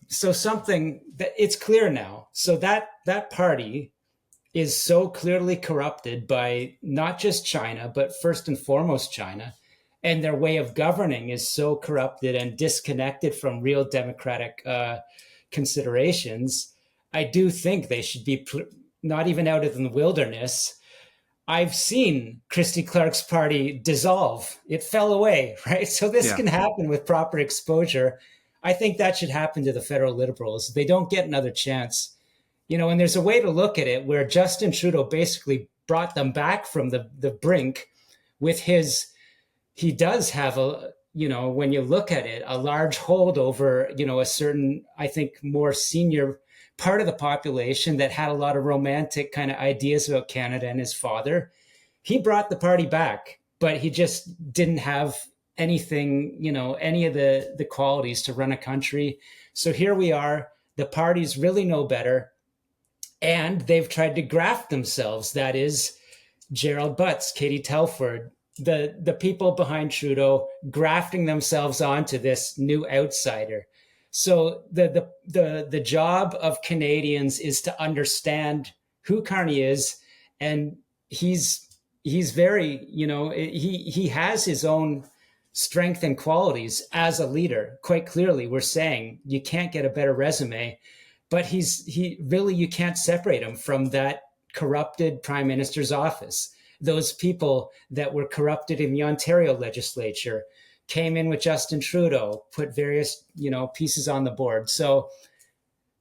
So something that it's clear now. So that party is so clearly corrupted by not just China, but first and foremost China. And their way of governing is so corrupted and disconnected from real democratic considerations. I do think they should be not even out in the wilderness. I've seen Christy Clark's party dissolve. It fell away, right? So this can happen with proper exposure. I think that should happen to the federal Liberals. They don't get another chance. You know, and there's a way to look at it where Justin Trudeau basically brought them back from the brink with he does have when you look at it, a large hold over, you know, a certain, I think, more senior part of the population that had a lot of romantic kind of ideas about Canada and his father. He brought the party back, but he just didn't have anything, you know, any of the qualities to run a country. So here we are. The parties really know better. And they've tried to graft themselves. That is Gerald Butts, Katie Telford, the people behind Trudeau grafting themselves onto this new outsider. So the job of Canadians is to understand who Carney is, and he's very, he has his own strength and qualities as a leader. Quite clearly, we're saying you can't get a better resume, but he really, you can't separate him from that corrupted prime minister's office. Those people that were corrupted in the Ontario legislature came in with Justin Trudeau, put various, pieces on the board. So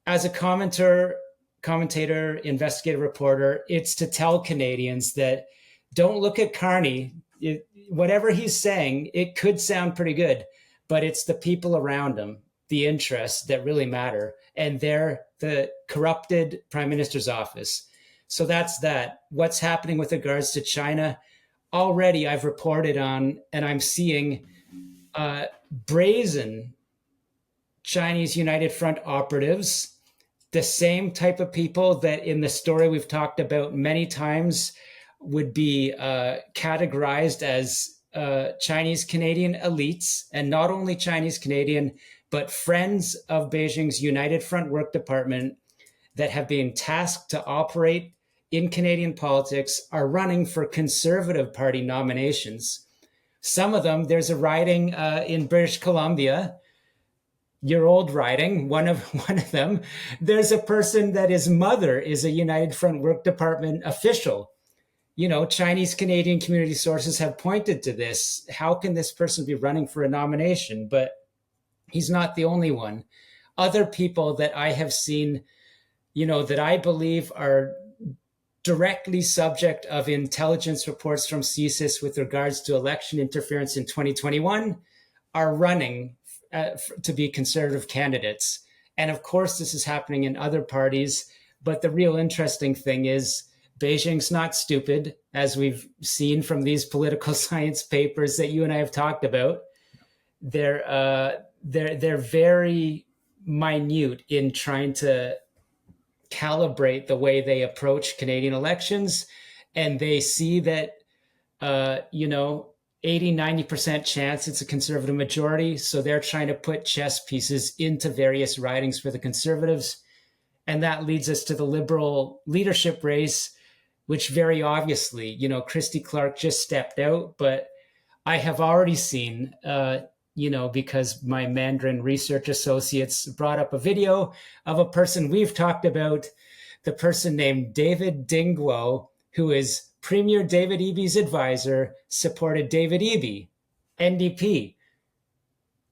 as a commentator, investigative reporter, it's to tell Canadians that don't look at Carney. Whatever he's saying, it could sound pretty good, but it's the people around him, the interests that really matter. And they're the corrupted prime minister's office. So that's that. What's happening with regards to China? Already I've reported on, and I'm seeing brazen Chinese United Front operatives, the same type of people that in the story we've talked about many times would be categorized as Chinese Canadian elites, and not only Chinese Canadian, but friends of Beijing's United Front Work Department that have been tasked to operate in Canadian politics are running for Conservative Party nominations. Some of them, there's a riding in British Columbia, your old riding, one of them, there's a person that his mother is a United Front Work Department official. Chinese Canadian community sources have pointed to this. How can this person be running for a nomination? But he's not the only one. Other people that I have seen, that I believe are directly subject of intelligence reports from CSIS with regards to election interference in 2021 are running to be Conservative candidates. And of course, this is happening in other parties. But the real interesting thing is Beijing's not stupid, as we've seen from these political science papers that you and I have talked about. They're very minute in trying to calibrate the way they approach Canadian elections. And they see that, 80-90% chance it's a Conservative majority. So they're trying to put chess pieces into various ridings for the Conservatives. And that leads us to the Liberal leadership race, which very obviously, Christy Clark just stepped out, but I have already seen, because my Mandarin research associates brought up a video of a person we've talked about, the person named David Dingwo, who is Premier David Eby's advisor, supported David Eby, NDP,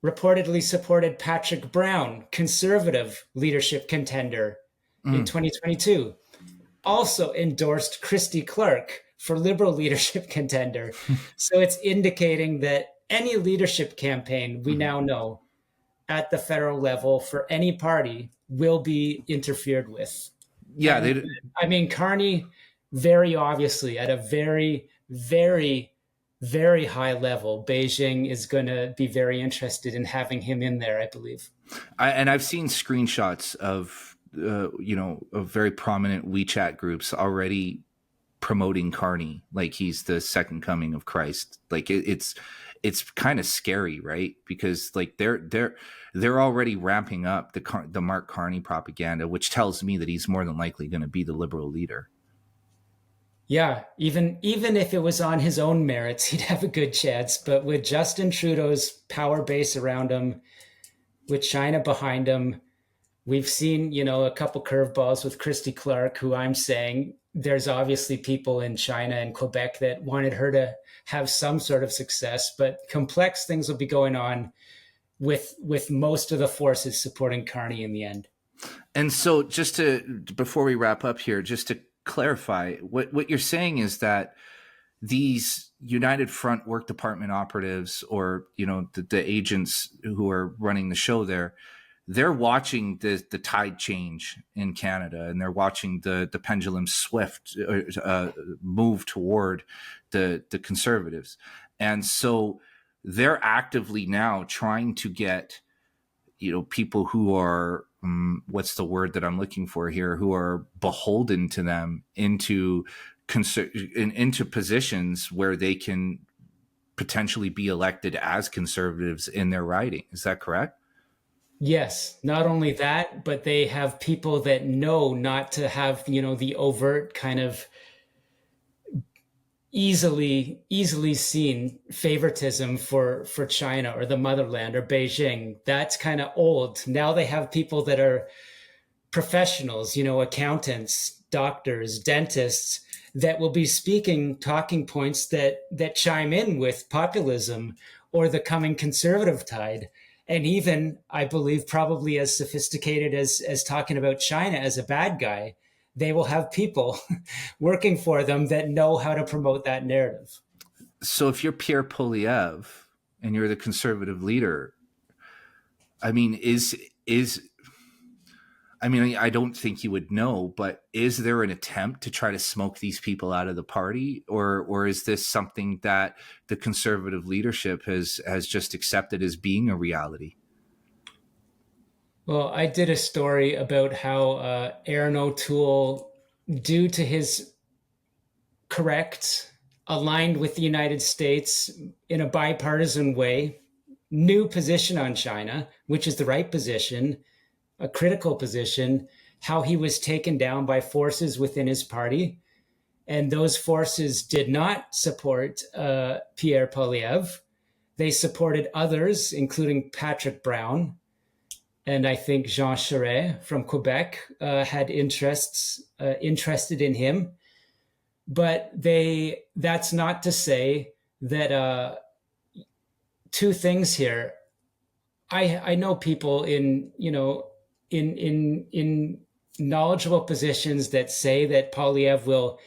reportedly supported Patrick Brown, Conservative leadership contender in 2022, also endorsed Christy Clark for Liberal leadership contender. So it's indicating that any leadership campaign we now know at the federal level for any party will be interfered with. Yeah. Carney, very obviously at a very, very, very high level, Beijing is going to be very interested in having him in there, I believe. I've seen screenshots of, of very prominent WeChat groups already promoting Carney like he's the second coming of Christ. Like it's kind of scary, right? Because like they're already ramping up the Mark Carney propaganda, which tells me that he's more than likely going to be the Liberal leader. Yeah, even if it was on his own merits, he'd have a good chance. But with Justin Trudeau's power base around him, with China behind him, we've seen, a couple curveballs with Christy Clark, who I'm saying there's obviously people in China and Quebec that wanted her to have some sort of success, but complex things will be going on with most of the forces supporting Carney in the end. And so before we wrap up here, just to clarify, what you're saying is that these United Front Work Department operatives, or the agents who are running the show there, they're watching the tide change in Canada, and they're watching the pendulum swift move toward the Conservatives, and so they're actively now trying to get people who are what's the word that I'm looking for here, who are beholden to them into positions where they can potentially be elected as Conservatives in their riding. Is that correct? Yes, not only that, but they have people that know not to have, the overt kind of easily seen favoritism for China or the motherland or Beijing. That's kind of old. Now they have people that are professionals, accountants, doctors, dentists, that will be speaking talking points that chime in with populism or the coming conservative tide. And even, I believe, probably as sophisticated as talking about China as a bad guy, they will have people working for them that know how to promote that narrative. So if you're Pierre Polyev and you're the conservative leader, I mean, is I mean, I don't think you would know, but is there an attempt to try to smoke these people out of the party, or is this something that the conservative leadership has just accepted as being a reality? Well, I did a story about how Aaron O'Toole, due to his correct, aligned with the United States in a bipartisan way, new position on China, which is the right position, a critical position, how he was taken down by forces within his party. And those forces did not support Pierre Polyev. They supported others, including Patrick Brown. And I think Jean Charest from Quebec had interested in him. But that's not to say that two things here. I know people in knowledgeable positions that say that Polyev will,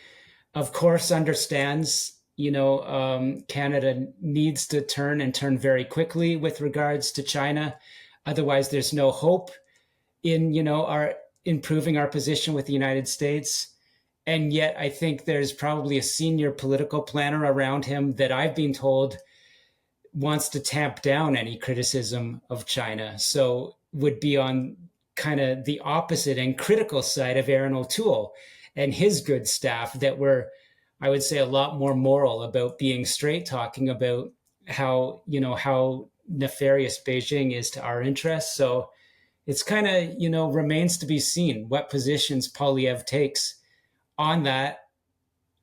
of course, understands, Canada needs to turn very quickly with regards to China. Otherwise, there's no hope in, our improving our position with the United States. And yet, I think there's probably a senior political planner around him that I've been told wants to tamp down any criticism of China. So would be on kind of the opposite and critical side of Aaron O'Toole and his good staff that were, I would say, a lot more moral about being straight, talking about how nefarious Beijing is to our interests. So it's kind of, remains to be seen what positions Polyev takes on that.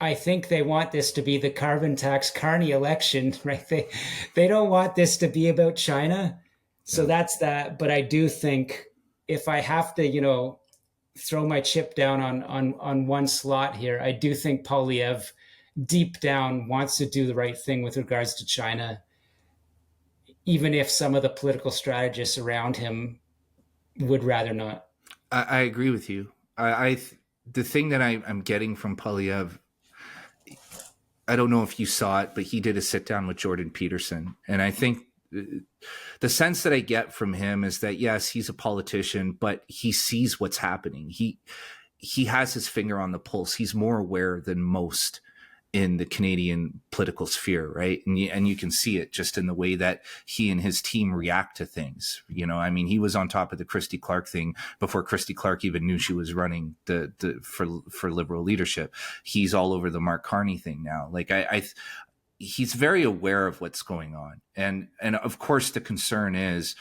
I think they want this to be the carbon tax Carney election, right? They don't want this to be about China. So Yeah. that's that. But I do think if I have to, throw my chip down on one slot here, I do think Polyev deep down wants to do the right thing with regards to China, even if some of the political strategists around him would rather not. I agree with you. The thing that I'm getting from Polyev, I don't know if you saw it, but he did a sit down with Jordan Peterson. And I think the sense that I get from him is that, yes, he's a politician, but he sees what's happening. He has his finger on the pulse. He's more aware than most in the Canadian political sphere, right? And you can see it just in the way that he and his team react to things. I mean, he was on top of the Christy Clark thing before Christy Clark even knew she was running for Liberal leadership. He's all over the Mark Carney thing now. Like he's very aware of what's going on, and of course the concern is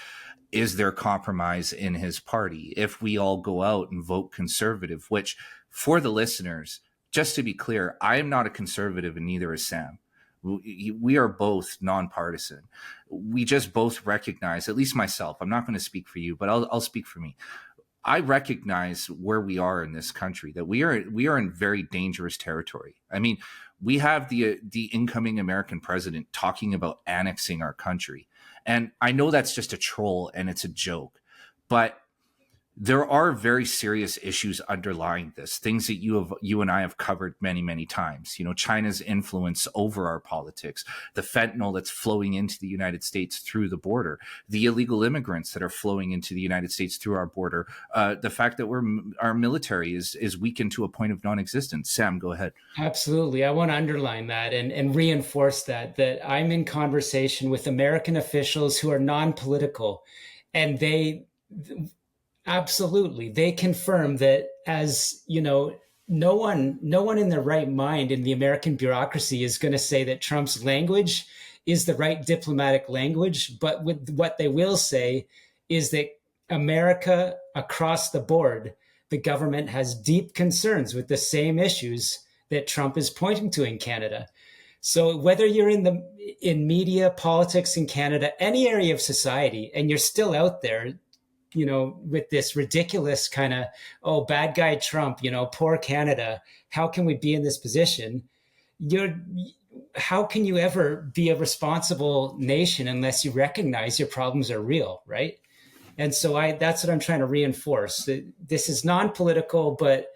there compromise in his party if we all go out and vote conservative? Which, for the listeners, just to be clear, I am not a conservative and neither is Sam. We are both nonpartisan. We just both recognize, at least myself, I'm not going to speak for you, but I'll speak for me. I recognize where we are in this country, that we are in very dangerous territory. I mean, we have the incoming American president talking about annexing our country. And I know that's just a troll and it's a joke, but there are very serious issues underlying this, things that you and I have covered many, many times. China's influence over our politics, the fentanyl that's flowing into the United States through the border, the illegal immigrants that are flowing into the United States through our border, the fact that our military is weakened to a point of non-existence. Sam, go ahead. Absolutely. I want to underline that and reinforce that I'm in conversation with American officials who are non-political, and they absolutely, they confirm that, as no one in their right mind in the American bureaucracy is going to say that Trump's language is the right diplomatic language. But what they will say is that America across the board, the government has deep concerns with the same issues that Trump is pointing to in Canada. So whether you're in media, politics in Canada, any area of society, and you're still out there, with this ridiculous kind of, oh, bad guy Trump, poor Canada, how can we be in this position? How can you ever be a responsible nation unless you recognize your problems are real, right? And so that's what I'm trying to reinforce. This is non-political, but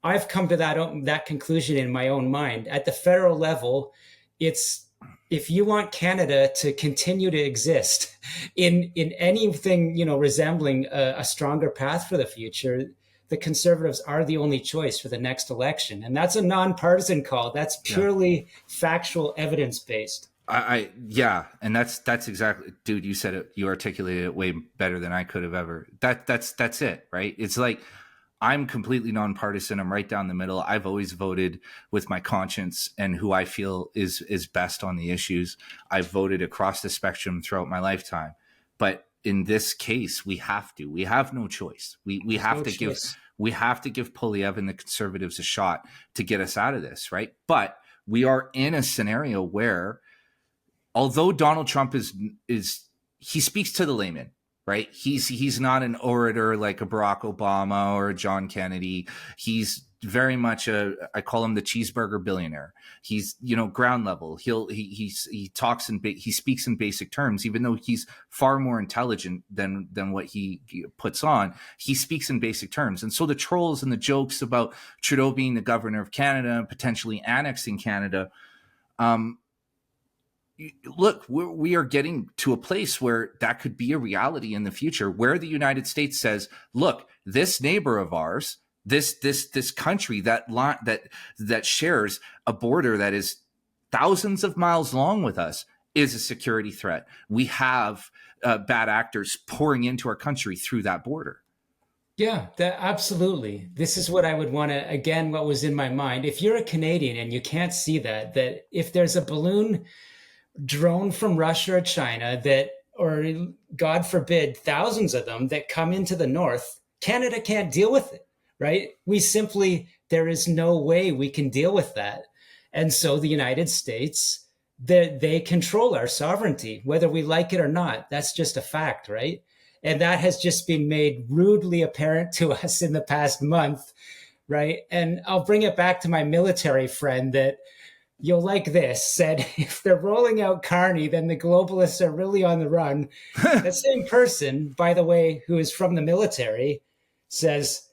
I've come to that conclusion in my own mind. At the federal level, it's, if you want Canada to continue to exist in anything, resembling a stronger path for the future, the Conservatives are the only choice for the next election. And that's a nonpartisan call. That's purely factual, evidence-based. Yeah. And that's exactly, dude, you said it, you articulated it way better than I could have ever. That's it, right? It's like, I'm completely nonpartisan. I'm right down the middle. I've always voted with my conscience and who I feel is best on the issues. I've voted across the spectrum throughout my lifetime. But in this case, we have no choice. We have to give Poilievre and the Conservatives a shot to get us out of this, right? But we are in a scenario where, although Donald Trump is he speaks to the layman, right? He's not an orator like a Barack Obama or a John Kennedy. He's very much I call him the cheeseburger billionaire. He's, ground level. He talks he speaks in basic terms, even though he's far more intelligent than what he puts on. He speaks in basic terms. And so the trolls and the jokes about Trudeau being the governor of Canada and potentially annexing Canada, look, we are getting to a place where that could be a reality in the future, where the United States says, look, this neighbor of ours, this country that shares a border that is thousands of miles long with us, is a security threat. We have bad actors pouring into our country through that border. Yeah, absolutely. This is what I would want to, again, what was in my mind. If you're a Canadian and you can't see that if there's a balloon drone from Russia or China or God forbid, thousands of them that come into the north, Canada can't deal with it, right? There is no way we can deal with that. And so the United States, they control our sovereignty, whether we like it or not. That's just a fact, right? And that has just been made rudely apparent to us in the past month, right? And I'll bring it back to my military friend that, you'll like this, said, if they're rolling out Carney, then the globalists are really on the run. The same person, by the way, who is from the military, says,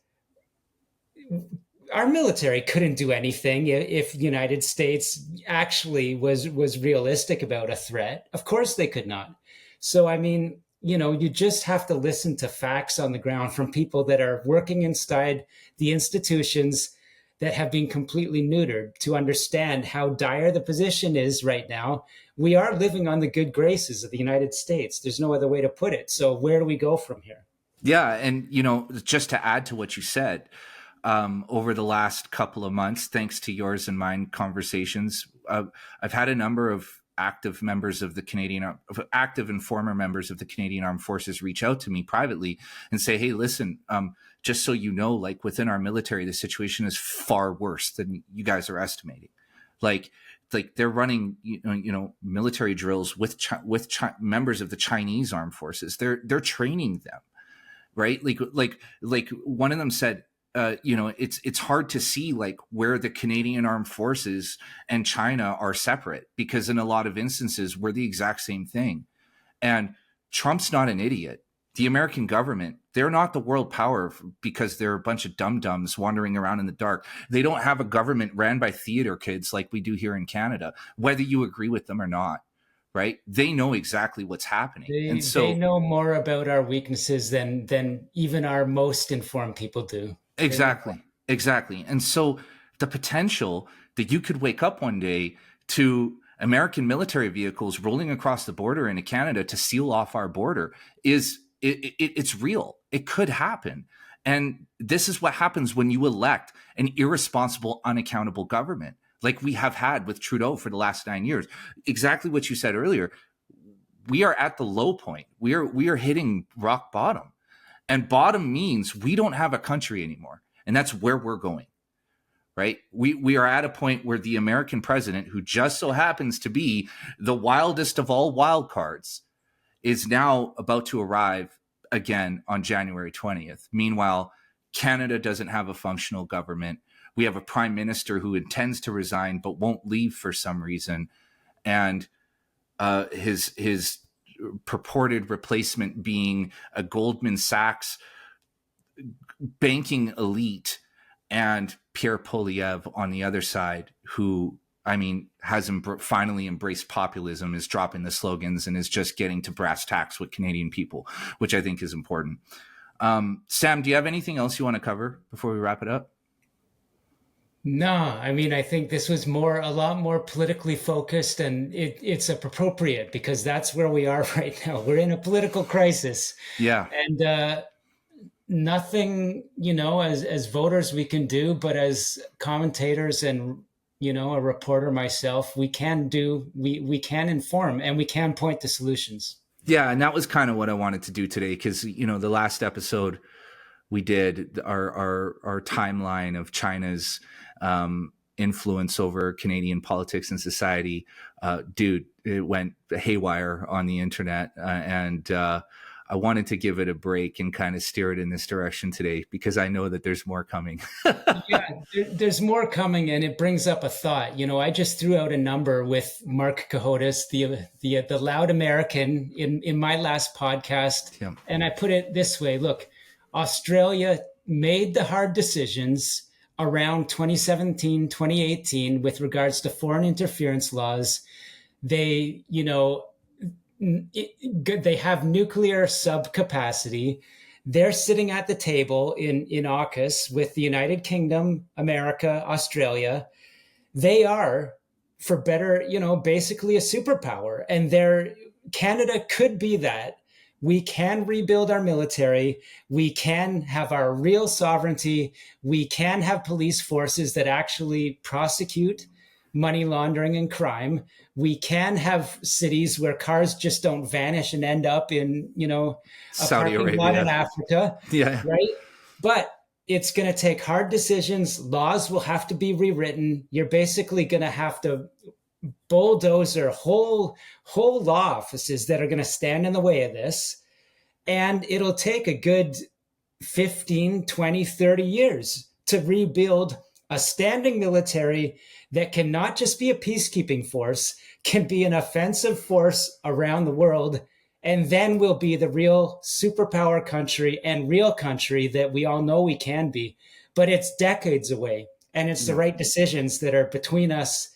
our military couldn't do anything if the United States actually was realistic about a threat. Of course they could not. So, I mean, you just have to listen to facts on the ground from people that are working inside the institutions that have been completely neutered to understand how dire the position is right now. We are living on the good graces of the United States. There's no other way to put it. So where do we go from here? Yeah. And, just to add to what you said, over the last couple of months, thanks to yours and mine conversations, I've had a number of active and former members of the Canadian Armed Forces reach out to me privately and say, hey, listen, just so you know, like within our military, the situation is far worse than you guys are estimating. Like they're running, military drills with members of the Chinese armed forces. They're training them, right? Like one of them said, it's hard to see like where the Canadian armed forces and China are separate, because in a lot of instances we're the exact same thing. And Trump's not an idiot. The American government, they're not the world power because they're a bunch of dum-dums wandering around in the dark. They don't have a government ran by theater kids like we do here in Canada, whether you agree with them or not, right? They know exactly what's happening. They know more about our weaknesses than even our most informed people do. Exactly. And so the potential that you could wake up one day to American military vehicles rolling across the border into Canada to seal off our border it's real. It could happen. And this is what happens when you elect an irresponsible, unaccountable government like we have had with Trudeau for the last 9 years. Exactly what you said earlier. We are at the low point. We are hitting rock bottom. And bottom means we don't have a country anymore. And that's where we're going, right? We are at a point where the American president, who just so happens to be the wildest of all wild cards, is now about to arrive again on January 20th. Meanwhile, Canada doesn't have a functional government. We have a prime minister who intends to resign but won't leave for some reason. And his purported replacement being a Goldman Sachs banking elite, and Pierre Poilievre on the other side, who, I mean, has finally embraced populism, is dropping the slogans, and is just getting to brass tacks with Canadian people, which I think is important. Sam, do you have anything else you want to cover before we wrap it up? No, I mean, I think this was a lot more politically focused, and it's appropriate because that's where we are right now. We're in a political crisis. Yeah. And nothing, as voters we can do, but as commentators and, a reporter myself, we can inform and we can point to solutions. Yeah. And that was kind of what I wanted to do today, because, the last episode we did, our timeline of China's influence over Canadian politics and society, dude, it went haywire on the internet. And I wanted to give it a break and kind of steer it in this direction today, because I know that there's more coming. Yeah, there's more coming, and it brings up a thought. I just threw out a number with Mark Cahotis, the loud American, in my last podcast, yeah. And I put it this way: look, Australia made the hard decisions around 2017, 2018 with regards to foreign interference laws. They, they have nuclear subcapacity. They're sitting at the table in AUKUS with the United Kingdom, America, Australia. They are, for better, basically a superpower. And Canada could be that. We can rebuild our military. We can have our real sovereignty. We can have police forces that actually prosecute money laundering and crime. We can have cities where cars just don't vanish and end up in, a Saudi parking lot in Africa. Yeah. Right. But it's going to take hard decisions. Laws will have to be rewritten. You're basically going to have to bulldoze whole law offices that are going to stand in the way of this. And it'll take a good 15, 20, 30 years to rebuild a standing military that can not just be a peacekeeping force, can be an offensive force around the world, and then we'll be the real superpower country and real country that we all know we can be. But it's decades away, and it's the right decisions that are between us.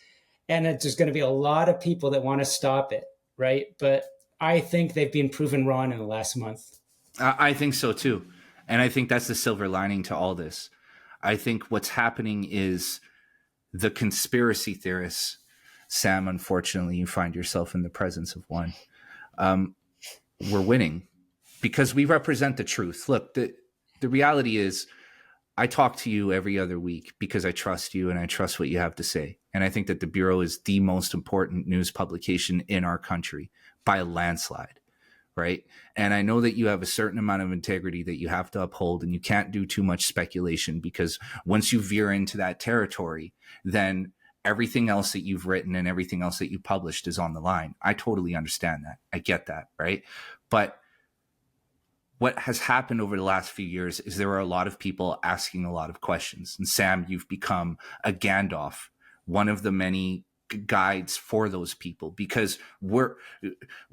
And there's going to be a lot of people that want to stop it, right? But I think they've been proven wrong in the last month. I think so too. And I think that's the silver lining to all this. I think what's happening is the conspiracy theorists, Sam, unfortunately, you find yourself in the presence of one. We're winning because we represent the truth. Look, the reality is, I talk to you every other week because I trust you and I trust what you have to say. And I think that the Bureau is the most important news publication in our country by a landslide, right? And I know that you have a certain amount of integrity that you have to uphold, and you can't do too much speculation, because once you veer into that territory, then everything else that you've written and everything else that you published is on the line. I totally understand that. I get that, right? But what has happened over the last few years is there are a lot of people asking a lot of questions. And Sam, you've become a Gandalf, one of the many guides for those people, because we're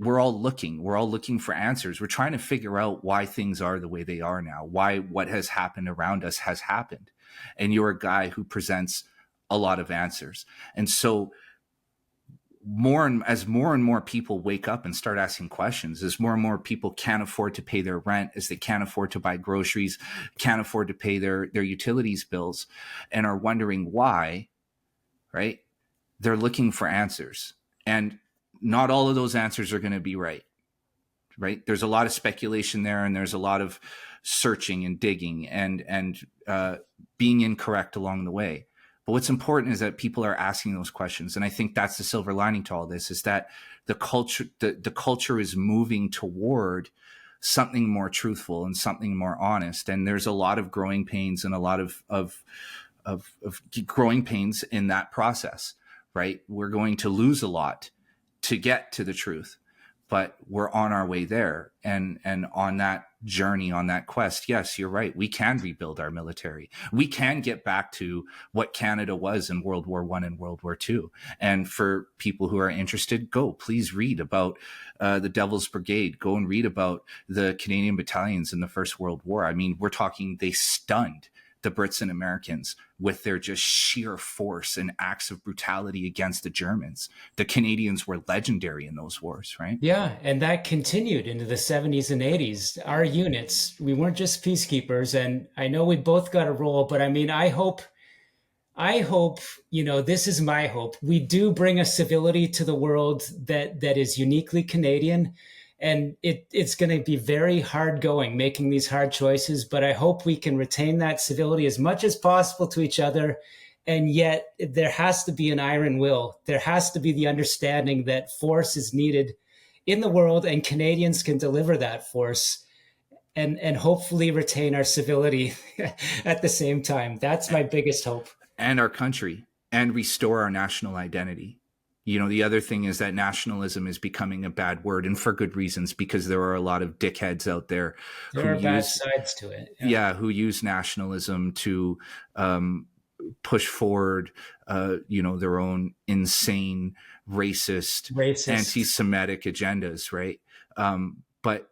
all looking for answers. We're trying to figure out why things are the way they are now, why what has happened around us has happened. And you're a guy who presents a lot of answers. And so as more and more people wake up and start asking questions, as more and more people can't afford to pay their rent, as they can't afford to buy groceries, can't afford to pay their utilities bills, and are wondering why, right? They're looking for answers. And not all of those answers are going to be right? There's a lot of speculation there, and there's a lot of searching and digging and being incorrect along the way. But what's important is that people are asking those questions. And I think that's the silver lining to all this, is that the culture is moving toward something more truthful and something more honest. And there's a lot of growing pains and a lot of growing pains in that process, right? We're going to lose a lot to get to the truth, but we're on our way there. And on that journey, on that quest, yes, you're right. We can rebuild our military. We can get back to what Canada was in World War I and World War II. And for people who are interested, please read about the Devil's Brigade. Go and read about the Canadian battalions in the First World War. I mean, we're talking, they stunned the Brits and Americans with their just sheer force and acts of brutality against the Germans. The Canadians were legendary in those wars, right? Yeah, and that continued into the 70s and 80s. Our units, we weren't just peacekeepers, and I know we both got a role, but I mean, I hope, this is my hope. We do bring a civility to the world that is uniquely Canadian. And it's going to be very hard going, making these hard choices. But I hope we can retain that civility as much as possible to each other. And yet there has to be an iron will. There has to be the understanding that force is needed in the world, and Canadians can deliver that force and hopefully retain our civility at the same time. That's my biggest hope. And our country, and restore our national identity. The other thing is that nationalism is becoming a bad word, and for good reasons, because there are a lot of dickheads out there. There are bad sides to it. Yeah, who use nationalism to push forward, their own insane, racist, anti-Semitic agendas, right? But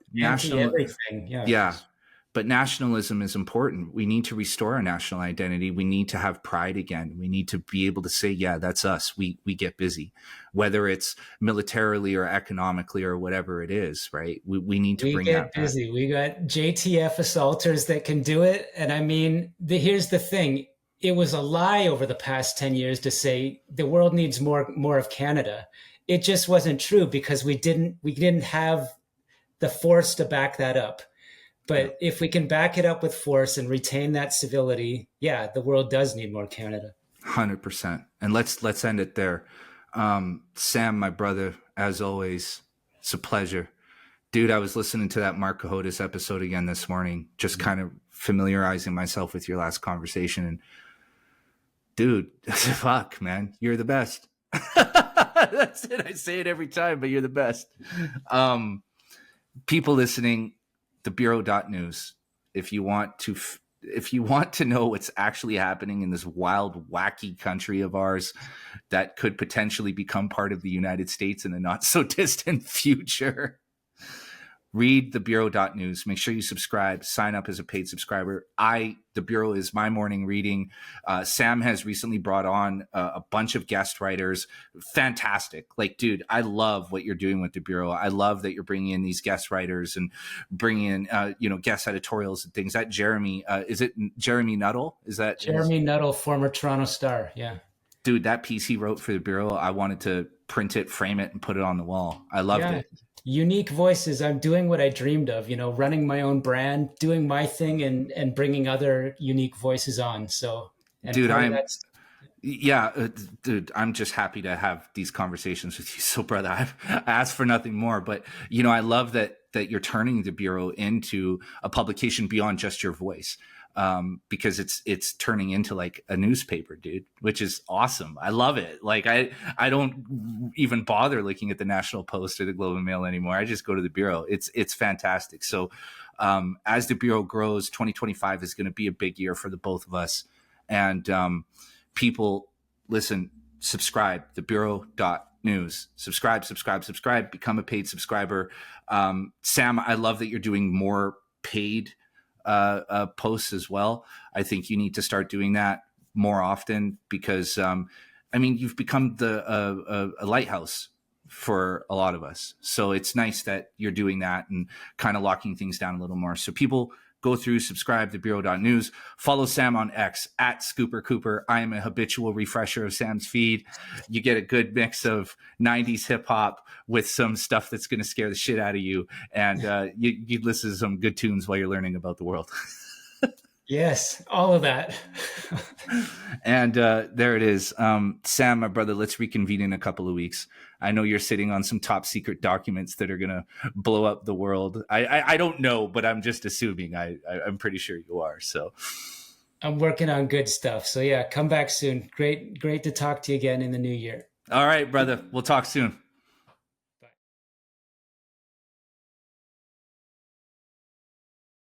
But nationalism is important. We need to restore our national identity. We need to have pride again. We need to be able to say, yeah, that's us. We get busy, whether it's militarily or economically or whatever it is, right? We need to bring that back. Busy. We got JTF assaulters that can do it. And I mean, here's the thing. It was a lie over the past 10 years to say the world needs more of Canada. It just wasn't true because we didn't have the force to back that up. But if we can back it up with force and retain that civility, yeah, the world does need more Canada. 100%. And let's end it there. Sam, my brother, as always, it's a pleasure. Dude, I was listening to that Mark Cahotis episode again this morning, just kind of familiarizing myself with your last conversation. And dude, fuck, man, you're the best. That's it. I say it every time, but you're the best. People listening, thebureau.news. If you want to know what's actually happening in this wild, wacky country of ours that could potentially become part of the United States in the not so distant future, read thebureau.news. Make sure you subscribe, sign up as a paid subscriber. The Bureau is my morning reading. Sam has recently brought on a bunch of guest writers. Fantastic. Like, dude, I love what you're doing with the Bureau. I love that you're bringing in these guest writers and bringing in, guest editorials and things. That Jeremy, is it Jeremy Nuttall? Is that Jeremy Nuttall, former Toronto Star? Yeah. Dude, that piece he wrote for the Bureau, I wanted to print it, frame it, and put it on the wall. I loved it. Unique voices. I'm doing what I dreamed of, running my own brand, doing my thing and bringing other unique voices on. So, dude, I'm just happy to have these conversations with you. So, brother, I asked for nothing more, but, I love that you're turning the Bureau into a publication beyond just your voice. Because it's turning into like a newspaper, dude, which is awesome. I love it. Like I don't even bother looking at the National Post or the Globe and Mail anymore. I just go to the Bureau. It's fantastic. So as the Bureau grows, 2025 is going to be a big year for the both of us. And people, listen, subscribe, thebureau.news. Subscribe, become a paid subscriber. Sam, I love that you're doing more paid posts as well. I think you need to start doing that more often because, you've become a lighthouse for a lot of us. So it's nice that you're doing that and kind of locking things down a little more. So people go through, subscribe to Bureau.news, follow Sam on X at Scooper Cooper. I am a habitual refresher of Sam's feed. You get a good mix of 90s hip hop with some stuff that's going to scare the shit out of you. And you listen to some good tunes while you're learning about the world. Yes, all of that. And there it is. Sam, my brother, let's reconvene in a couple of weeks. I know you're sitting on some top secret documents that are going to blow up the world. I don't know, but I'm just assuming. I'm pretty sure you are. So I'm working on good stuff. So yeah, come back soon. Great to talk to you again in the new year. all right, brother. We'll talk soon.